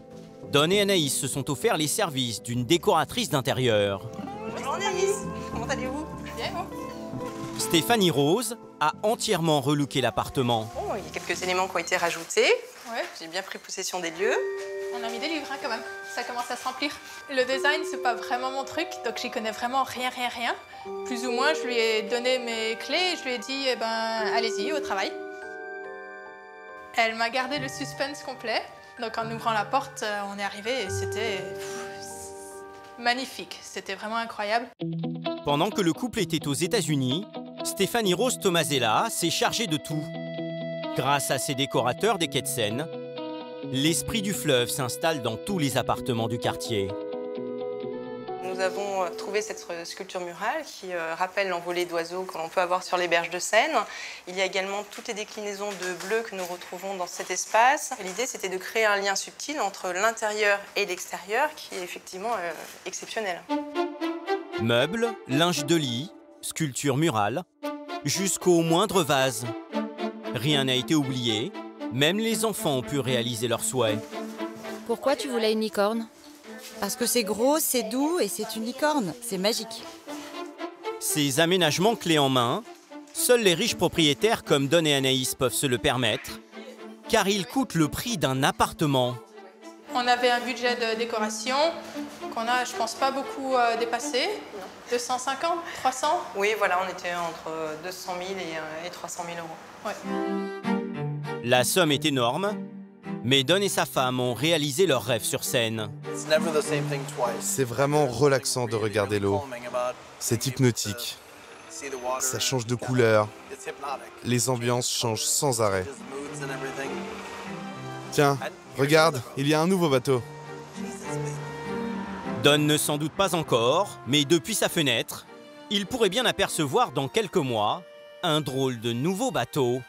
Don et Anaïs se sont offerts les services d'une décoratrice d'intérieur. Bonjour Anaïs, comment allez-vous? Bien, vous? Stéphanie Rose a entièrement relooké l'appartement. Oh, il y a quelques éléments qui ont été rajoutés. Ouais. J'ai bien pris possession des lieux. On a mis des livres hein, quand même, ça commence à se remplir. Le design, c'est pas vraiment mon truc, donc j'y connais vraiment rien. Plus ou moins, je lui ai donné mes clés et je lui ai dit, eh ben, allez-y, au travail. Elle m'a gardé le suspense complet. Donc en ouvrant la porte, on est arrivé et c'était magnifique. C'était vraiment incroyable. Pendant que le couple était aux États-Unis, Stéphanie Rose Tomasella s'est chargée de tout. Grâce à ses décorateurs des quais de Seine, l'esprit du fleuve s'installe dans tous les appartements du quartier. Nous avons trouvé cette sculpture murale qui rappelle l'envolée d'oiseaux que l'on peut avoir sur les berges de Seine. Il y a également toutes les déclinaisons de bleu que nous retrouvons dans cet espace. L'idée, c'était de créer un lien subtil entre l'intérieur et l'extérieur qui est effectivement exceptionnel. Meubles, linge de lit, sculpture murale, jusqu'au moindre vase. Rien n'a été oublié, même les enfants ont pu réaliser leurs souhaits. Pourquoi tu voulais une licorne? Parce que c'est gros, c'est doux et c'est une licorne. C'est magique. Ces aménagements clés en main, seuls les riches propriétaires comme Don et Anaïs peuvent se le permettre, car ils coûtent le prix d'un appartement. On avait un budget de décoration qu'on a, je pense, pas beaucoup dépassé. 250, 300? Oui, voilà, on était entre 200 000 et 300 000 euros. Ouais. La somme est énorme, mais Don et sa femme ont réalisé leur rêve sur scène. C'est vraiment relaxant de regarder l'eau. C'est hypnotique. Ça change de couleur. Les ambiances changent sans arrêt. Tiens, regarde, il y a un nouveau bateau. Don ne s'en doute pas encore, mais depuis sa fenêtre, il pourrait bien apercevoir dans quelques mois un drôle de nouveau bateau.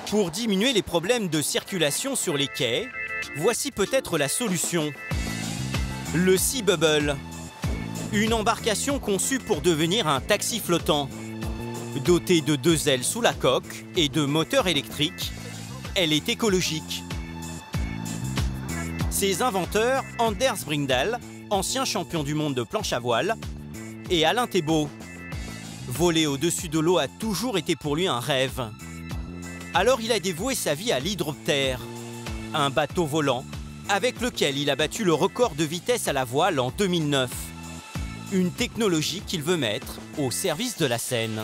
Pour diminuer les problèmes de circulation sur les quais, voici peut-être la solution. Le Sea Bubble, une embarcation conçue pour devenir un taxi flottant. Dotée de 2 ailes sous la coque et de moteurs électriques, elle est écologique. Ses inventeurs, Anders Bringdahl, ancien champion du monde de planche à voile, et Alain Thébault. Voler au-dessus de l'eau a toujours été pour lui un rêve. Alors il a dévoué sa vie à l'hydroptère, un bateau volant avec lequel il a battu le record de vitesse à la voile en 2009. Une technologie qu'il veut mettre au service de la Seine.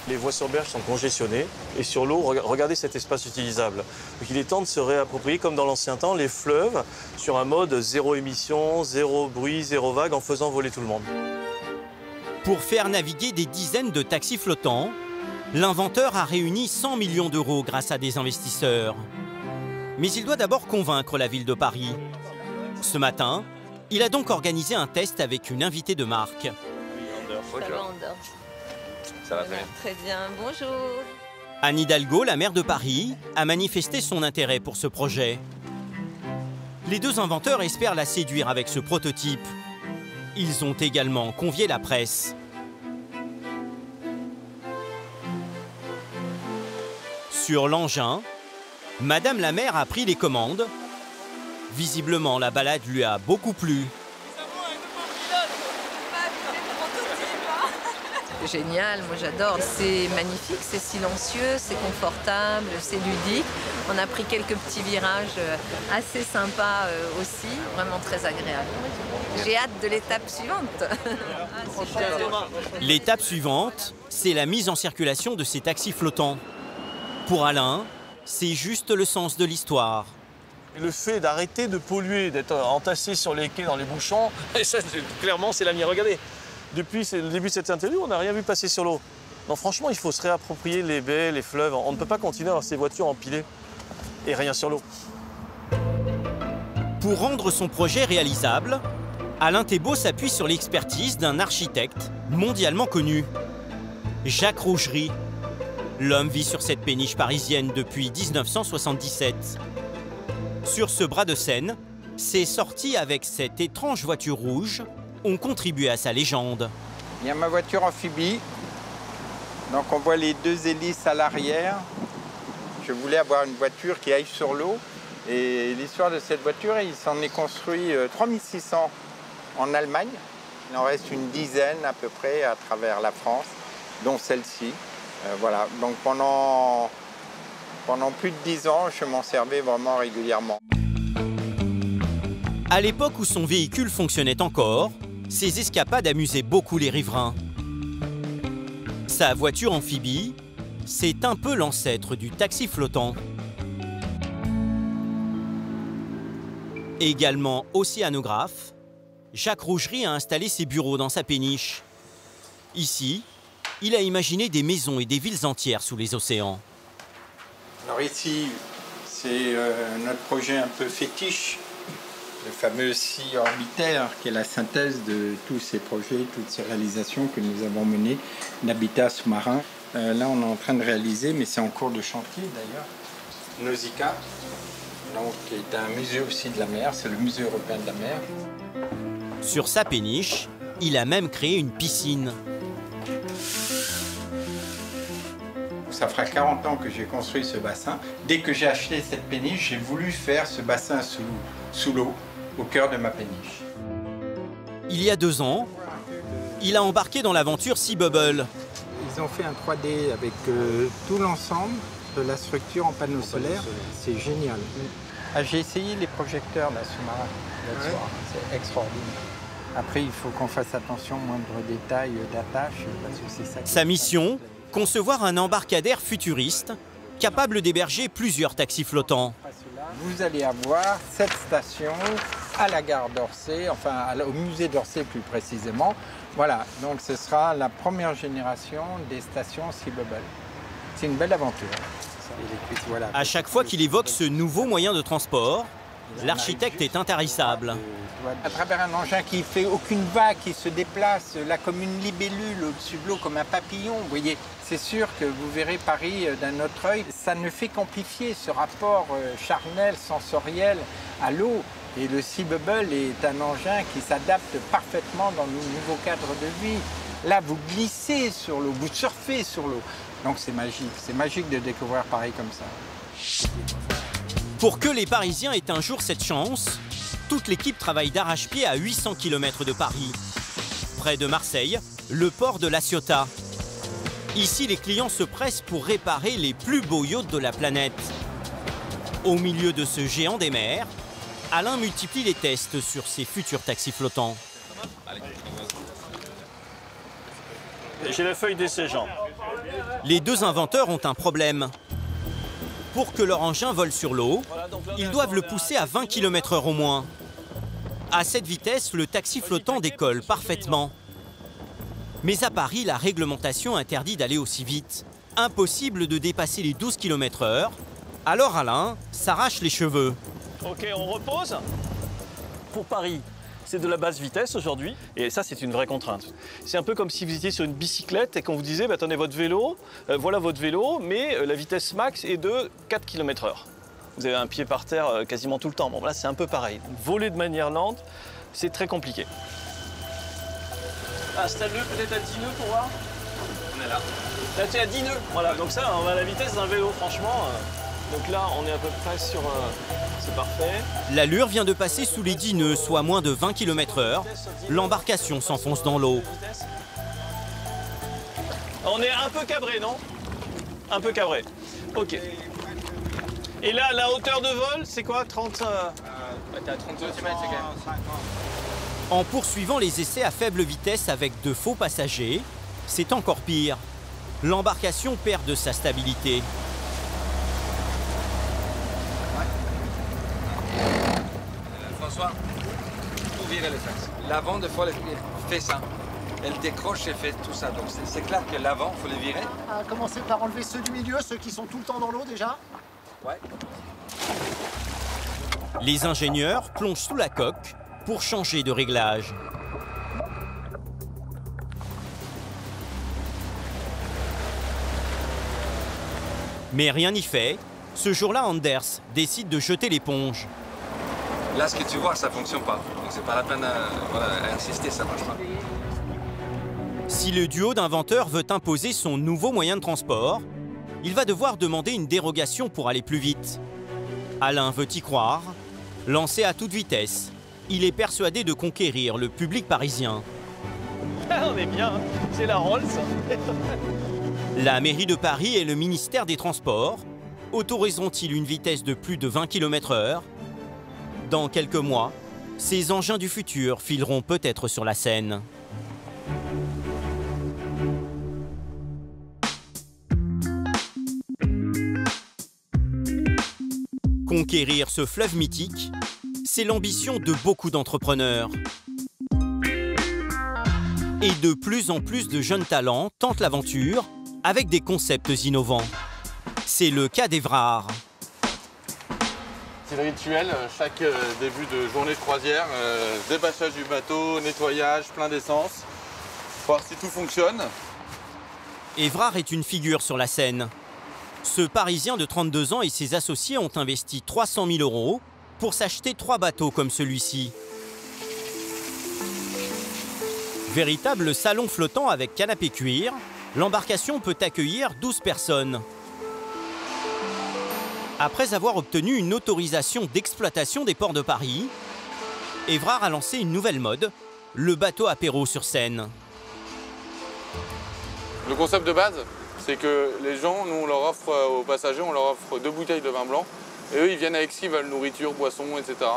Les voies sur berge sont congestionnées et sur l'eau, regardez cet espace utilisable. Donc il est temps de se réapproprier, comme dans l'ancien temps, les fleuves sur un mode zéro émission, zéro bruit, zéro vague, en faisant voler tout le monde. Pour faire naviguer des dizaines de taxis flottants, l'inventeur a réuni 100 millions d'euros grâce à des investisseurs. Mais il doit d'abord convaincre la ville de Paris. Ce matin, il a donc organisé un test avec une invitée de marque. Ça va très bien. Très bien, bonjour. Anne Hidalgo, la maire de Paris, a manifesté son intérêt pour ce projet. Les deux inventeurs espèrent la séduire avec ce prototype. Ils ont également convié la presse. Sur l'engin, Madame la maire a pris les commandes. Visiblement, la balade lui a beaucoup plu. Génial, moi j'adore. C'est magnifique, c'est silencieux, c'est confortable, c'est ludique. On a pris quelques petits virages assez sympas aussi, vraiment très agréable. J'ai hâte de l'étape suivante. L'étape suivante, c'est la mise en circulation de ces taxis flottants. Pour Alain, c'est juste le sens de l'histoire. Le fait d'arrêter de polluer, d'être entassé sur les quais dans les bouchons, et ça, clairement, c'est la mienne. Regardez, depuis le début de cette interview, on n'a rien vu passer sur l'eau. Non, franchement, il faut se réapproprier les baies, les fleuves. On ne peut pas continuer à avoir ces voitures empilées et rien sur l'eau. Pour rendre son projet réalisable, Alain Thébault s'appuie sur l'expertise d'un architecte mondialement connu, Jacques Rougerie. L'homme vit sur cette péniche parisienne depuis 1977. Sur ce bras de Seine, ses sorties avec cette étrange voiture rouge ont contribué à sa légende. Il y a ma voiture amphibie. Donc on voit les 2 hélices à l'arrière. Je voulais avoir une voiture qui aille sur l'eau. Et l'histoire de cette voiture, il s'en est construit 3600 en Allemagne. Il en reste une dizaine à peu près à travers la France, dont celle-ci. Voilà, donc pendant plus de 10 ans, je m'en servais vraiment régulièrement. À l'époque où son véhicule fonctionnait encore, ses escapades amusaient beaucoup les riverains. Sa voiture amphibie, c'est un peu l'ancêtre du taxi flottant. Également océanographe, Jacques Rougerie a installé ses bureaux dans sa péniche. Ici, il a imaginé des maisons et des villes entières sous les océans. Alors ici, c'est notre projet un peu fétiche, le fameux Sea Orbiter, qui est la synthèse de tous ces projets, toutes ces réalisations que nous avons menées d'habitat sous-marin. Là, on est en train de réaliser, mais c'est en cours de chantier d'ailleurs, Nausicaa, donc, qui est un musée aussi de la mer, c'est le musée européen de la mer. Sur sa péniche, il a même créé une piscine. Ça fera 40 ans que j'ai construit ce bassin. Dès que j'ai acheté cette péniche, j'ai voulu faire ce bassin sous l'eau, au cœur de ma péniche. Il y a 2 ans, il a embarqué dans l'aventure Sea Bubble. Ils ont fait un 3D avec tout l'ensemble de la structure en panneaux solaires. C'est génial. Ah, j'ai essayé les projecteurs là, sous-marins l'autre soir. C'est extraordinaire. Après, il faut qu'on fasse attention aux moindres détails d'attache, parce que c'est ça. Sa mission, concevoir un embarcadère futuriste capable d'héberger plusieurs taxis flottants. Vous allez avoir cette station à la gare d'Orsay, enfin au musée d'Orsay plus précisément. Voilà, donc ce sera la première génération des stations Sea Bubble. C'est une belle aventure. Voilà. À chaque fois qu'il évoque ce nouveau moyen de transport, l'architecte est intarissable. À travers un engin qui ne fait aucune vague, qui se déplace là comme une libellule au-dessus de l'eau, comme un papillon, vous voyez, c'est sûr que vous verrez Paris d'un autre œil. Ça ne fait qu'amplifier ce rapport charnel, sensoriel à l'eau. Et le Sea Bubble est un engin qui s'adapte parfaitement dans nos nouveaux cadres de vie. Là, vous glissez sur l'eau, vous surfez sur l'eau. Donc c'est magique de découvrir pareil comme ça. Pour que les Parisiens aient un jour cette chance, toute l'équipe travaille d'arrache-pied à 800 km de Paris. Près de Marseille, le port de La Ciotat. Ici, les clients se pressent pour réparer les plus beaux yachts de la planète. Au milieu de ce géant des mers, Alain multiplie les tests sur ses futurs taxis flottants. J'ai la feuille d'essai, Jean. Les deux inventeurs ont un problème. Pour que leur engin vole sur l'eau, ils doivent le pousser à 20 km/h au moins. À cette vitesse, le taxi flottant décolle parfaitement. Mais à Paris, la réglementation interdit d'aller aussi vite. Impossible de dépasser les 12 km/h. Alors Alain s'arrache les cheveux. Ok, on repose. Pour Paris, c'est de la basse vitesse aujourd'hui. Et ça, c'est une vraie contrainte. C'est un peu comme si vous étiez sur une bicyclette et qu'on vous disait, bah, attendez, votre vélo, voilà votre vélo, mais la vitesse max est de 4 km/h. Vous avez un pied par terre quasiment tout le temps. Bon, là, c'est un peu pareil. Voler de manière lente, c'est très compliqué. Installe-le peut-être à 10 nœuds pour voir. On est là. Là, tu es à 10 nœuds. Voilà, donc ça, on va à la vitesse d'un vélo, franchement. Donc là, on est à peu près sur... c'est parfait. L'allure vient de passer sous les 10 nœuds, soit moins de 20 km/h. L'embarcation s'enfonce dans l'eau. On est un peu cabré, non? Un peu cabré. Ok. Et là, la hauteur de vol, c'est quoi? 30... T'es à 30 cm, c'est quand même... En poursuivant les essais à faible vitesse avec de faux passagers, c'est encore pire. L'embarcation perd de sa stabilité. François, pour virer les fesses. L'avant, des fois, elle fait ça. Elle décroche et fait tout ça. Donc c'est clair que l'avant, il faut les virer. À commencer par enlever ceux du milieu, ceux qui sont tout le temps dans l'eau déjà. Ouais. Les ingénieurs plongent sous la coque pour changer de réglage. Mais rien n'y fait. Ce jour-là, Anders décide de jeter l'éponge. Là, ce que tu vois, ça ne fonctionne pas. Donc c'est pas la peine d'insister, ça ne marche pas. Si le duo d'inventeurs veut imposer son nouveau moyen de transport, il va devoir demander une dérogation pour aller plus vite. Alain veut y croire. Lancé à toute vitesse, il est persuadé de conquérir le public parisien. On est bien, c'est la Rolls. La mairie de Paris et le ministère des Transports autoriseront-ils une vitesse de plus de 20 km/h? Dans quelques mois, ces engins du futur fileront peut-être sur la Seine. Conquérir ce fleuve mythique, c'est l'ambition de beaucoup d'entrepreneurs. Et de plus en plus de jeunes talents tentent l'aventure avec des concepts innovants. C'est le cas d'Évrard. C'est le rituel, chaque début de journée de croisière, débâchage du bateau, nettoyage, plein d'essence, voir si tout fonctionne. Évrard est une figure sur la scène. Ce Parisien de 32 ans et ses associés ont investi 300 000 € pour s'acheter 3 bateaux comme celui-ci. Véritable salon flottant avec canapé cuir, l'embarcation peut accueillir 12 personnes. Après avoir obtenu une autorisation d'exploitation des ports de Paris, Évrard a lancé une nouvelle mode, le bateau apéro sur Seine. Le concept de base, c'est que les gens, nous on leur offre aux passagers, on leur offre 2 bouteilles de vin blanc. Et eux, ils viennent avec ce qu'ils veulent, nourriture, boissons, etc.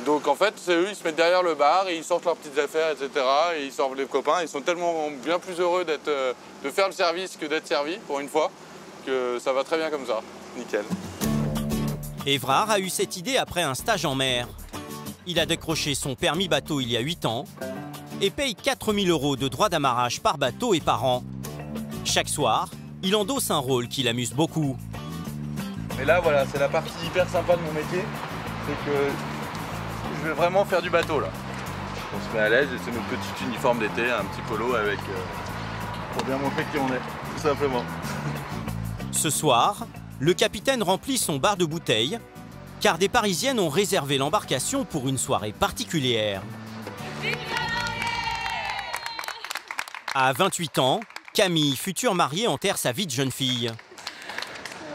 Donc en fait, c'est eux, ils se mettent derrière le bar et ils sortent leurs petites affaires, etc. Et ils sortent les copains. Ils sont tellement bien plus heureux de faire le service que d'être servis, pour une fois, que ça va très bien comme ça. Nickel. Évrard a eu cette idée après un stage en mer. Il a décroché son permis bateau il y a 8 ans et paye 4 000 € de droits d'amarrage par bateau et par an. Chaque soir, il endosse un rôle qui l'amuse beaucoup. Et là, voilà, c'est la partie hyper sympa de mon métier. C'est que je vais vraiment faire du bateau, là. On se met à l'aise et c'est notre petit uniforme d'été, un petit polo avec... pour bien montrer qui on est, tout simplement. Ce soir, le capitaine remplit son bar de bouteilles, car des Parisiennes ont réservé l'embarcation pour une soirée particulière. À 28 ans, Camille, future mariée, enterre sa vie de jeune fille.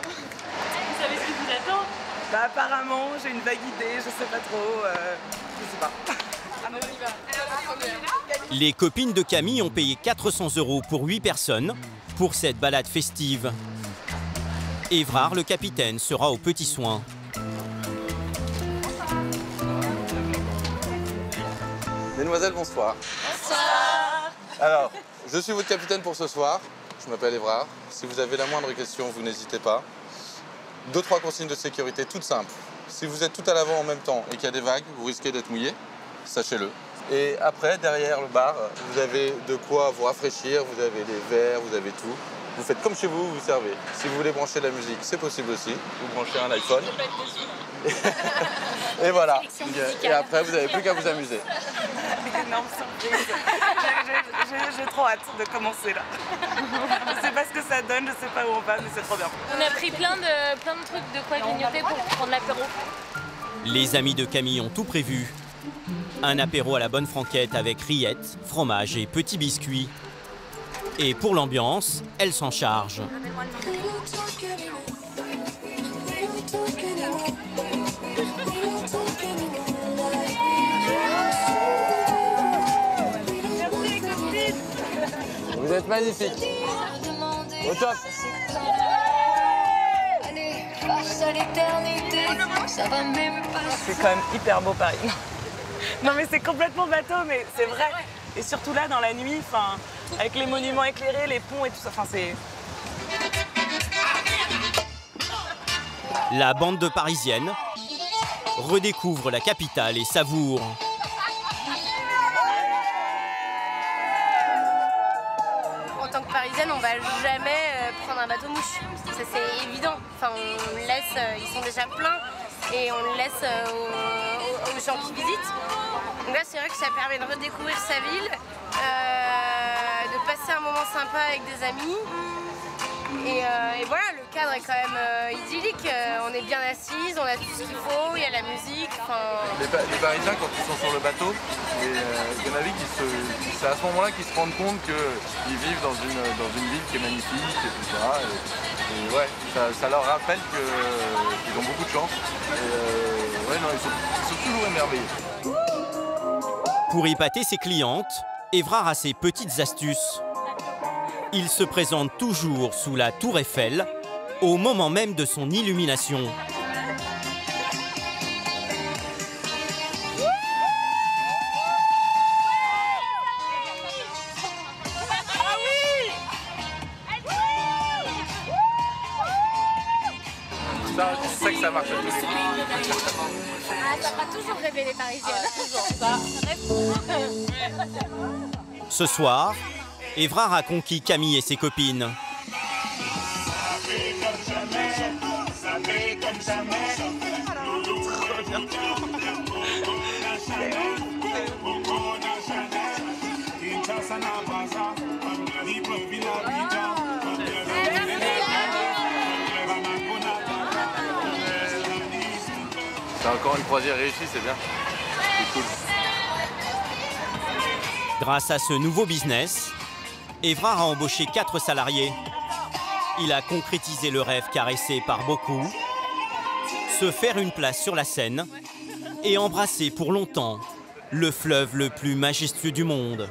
Vous savez ce qui vous attend? Bah apparemment, j'ai une vague idée, je sais pas trop, je sais pas. Les copines de Camille ont payé 400 € pour 8 personnes pour cette balade festive. Évrard, le capitaine, sera aux petits soins. Mesdemoiselles, bonsoir. Bonsoir. Alors, je suis votre capitaine pour ce soir. Je m'appelle Évrard. Si vous avez la moindre question, vous n'hésitez pas. 2-3 consignes de sécurité toutes simples. Si vous êtes tout à l'avant en même temps et qu'il y a des vagues, vous risquez d'être mouillé. Sachez-le. Et après, derrière le bar, vous avez de quoi vous rafraîchir. Vous avez des verres, vous avez tout. Vous faites comme chez vous, vous servez. Si vous voulez brancher de la musique, c'est possible aussi. Vous branchez un iPhone. Et voilà. Et après, vous n'avez plus qu'à vous amuser. Énorme surprise. J'ai trop hâte de commencer là. Je sais pas ce que ça donne, je sais pas où on va, mais c'est trop bien. On a pris plein de trucs de quoi grignoter pour prendre l'apéro. Les amis de Camille ont tout prévu. Un apéro à la bonne franquette avec rillettes, fromage et petits biscuits. Et pour l'ambiance, elle s'en charge. Vous êtes magnifiques. Au top. C'est quand même hyper beau Paris. Non mais c'est complètement bateau, mais c'est vrai. Et surtout là, dans la nuit, avec les monuments éclairés, les ponts et tout ça, c'est... La bande de Parisiennes redécouvre la capitale et savoure. En tant que Parisienne, on va jamais prendre un bateau mouche. Ça c'est évident. Enfin, on le laisse, ils sont déjà pleins et on le laisse aux gens qui visitent. Donc là, c'est vrai que ça permet de redécouvrir sa ville, de passer un moment sympa avec des amis. Et voilà, le cadre est quand même idyllique. On est bien assises, on a tout ce qu'il faut, il y a la musique. Les Parisiens, quand ils sont sur le bateau, il y en a c'est à ce moment-là qu'ils se rendent compte qu'ils vivent dans une ville qui est magnifique et tout ça. Et ouais, ça leur rappelle qu'ils ont beaucoup de chance. Et ouais, non, ils sont toujours émerveillés. Pour épater ses clientes, Évrard a ses petites astuces. Il se présente toujours sous la tour Eiffel, au moment même de son illumination. Ça, je sais que ça marche à tous les coups. Ça fera toujours rêver les Parisiennes. Ce soir, Évrard a conquis Camille et ses copines. C'est encore une croisière réussie, c'est bien. C'est cool. Grâce à ce nouveau business, Évrard a embauché 4 salariés. Il a concrétisé le rêve caressé par beaucoup, se faire une place sur la Seine et embrasser pour longtemps le fleuve le plus majestueux du monde.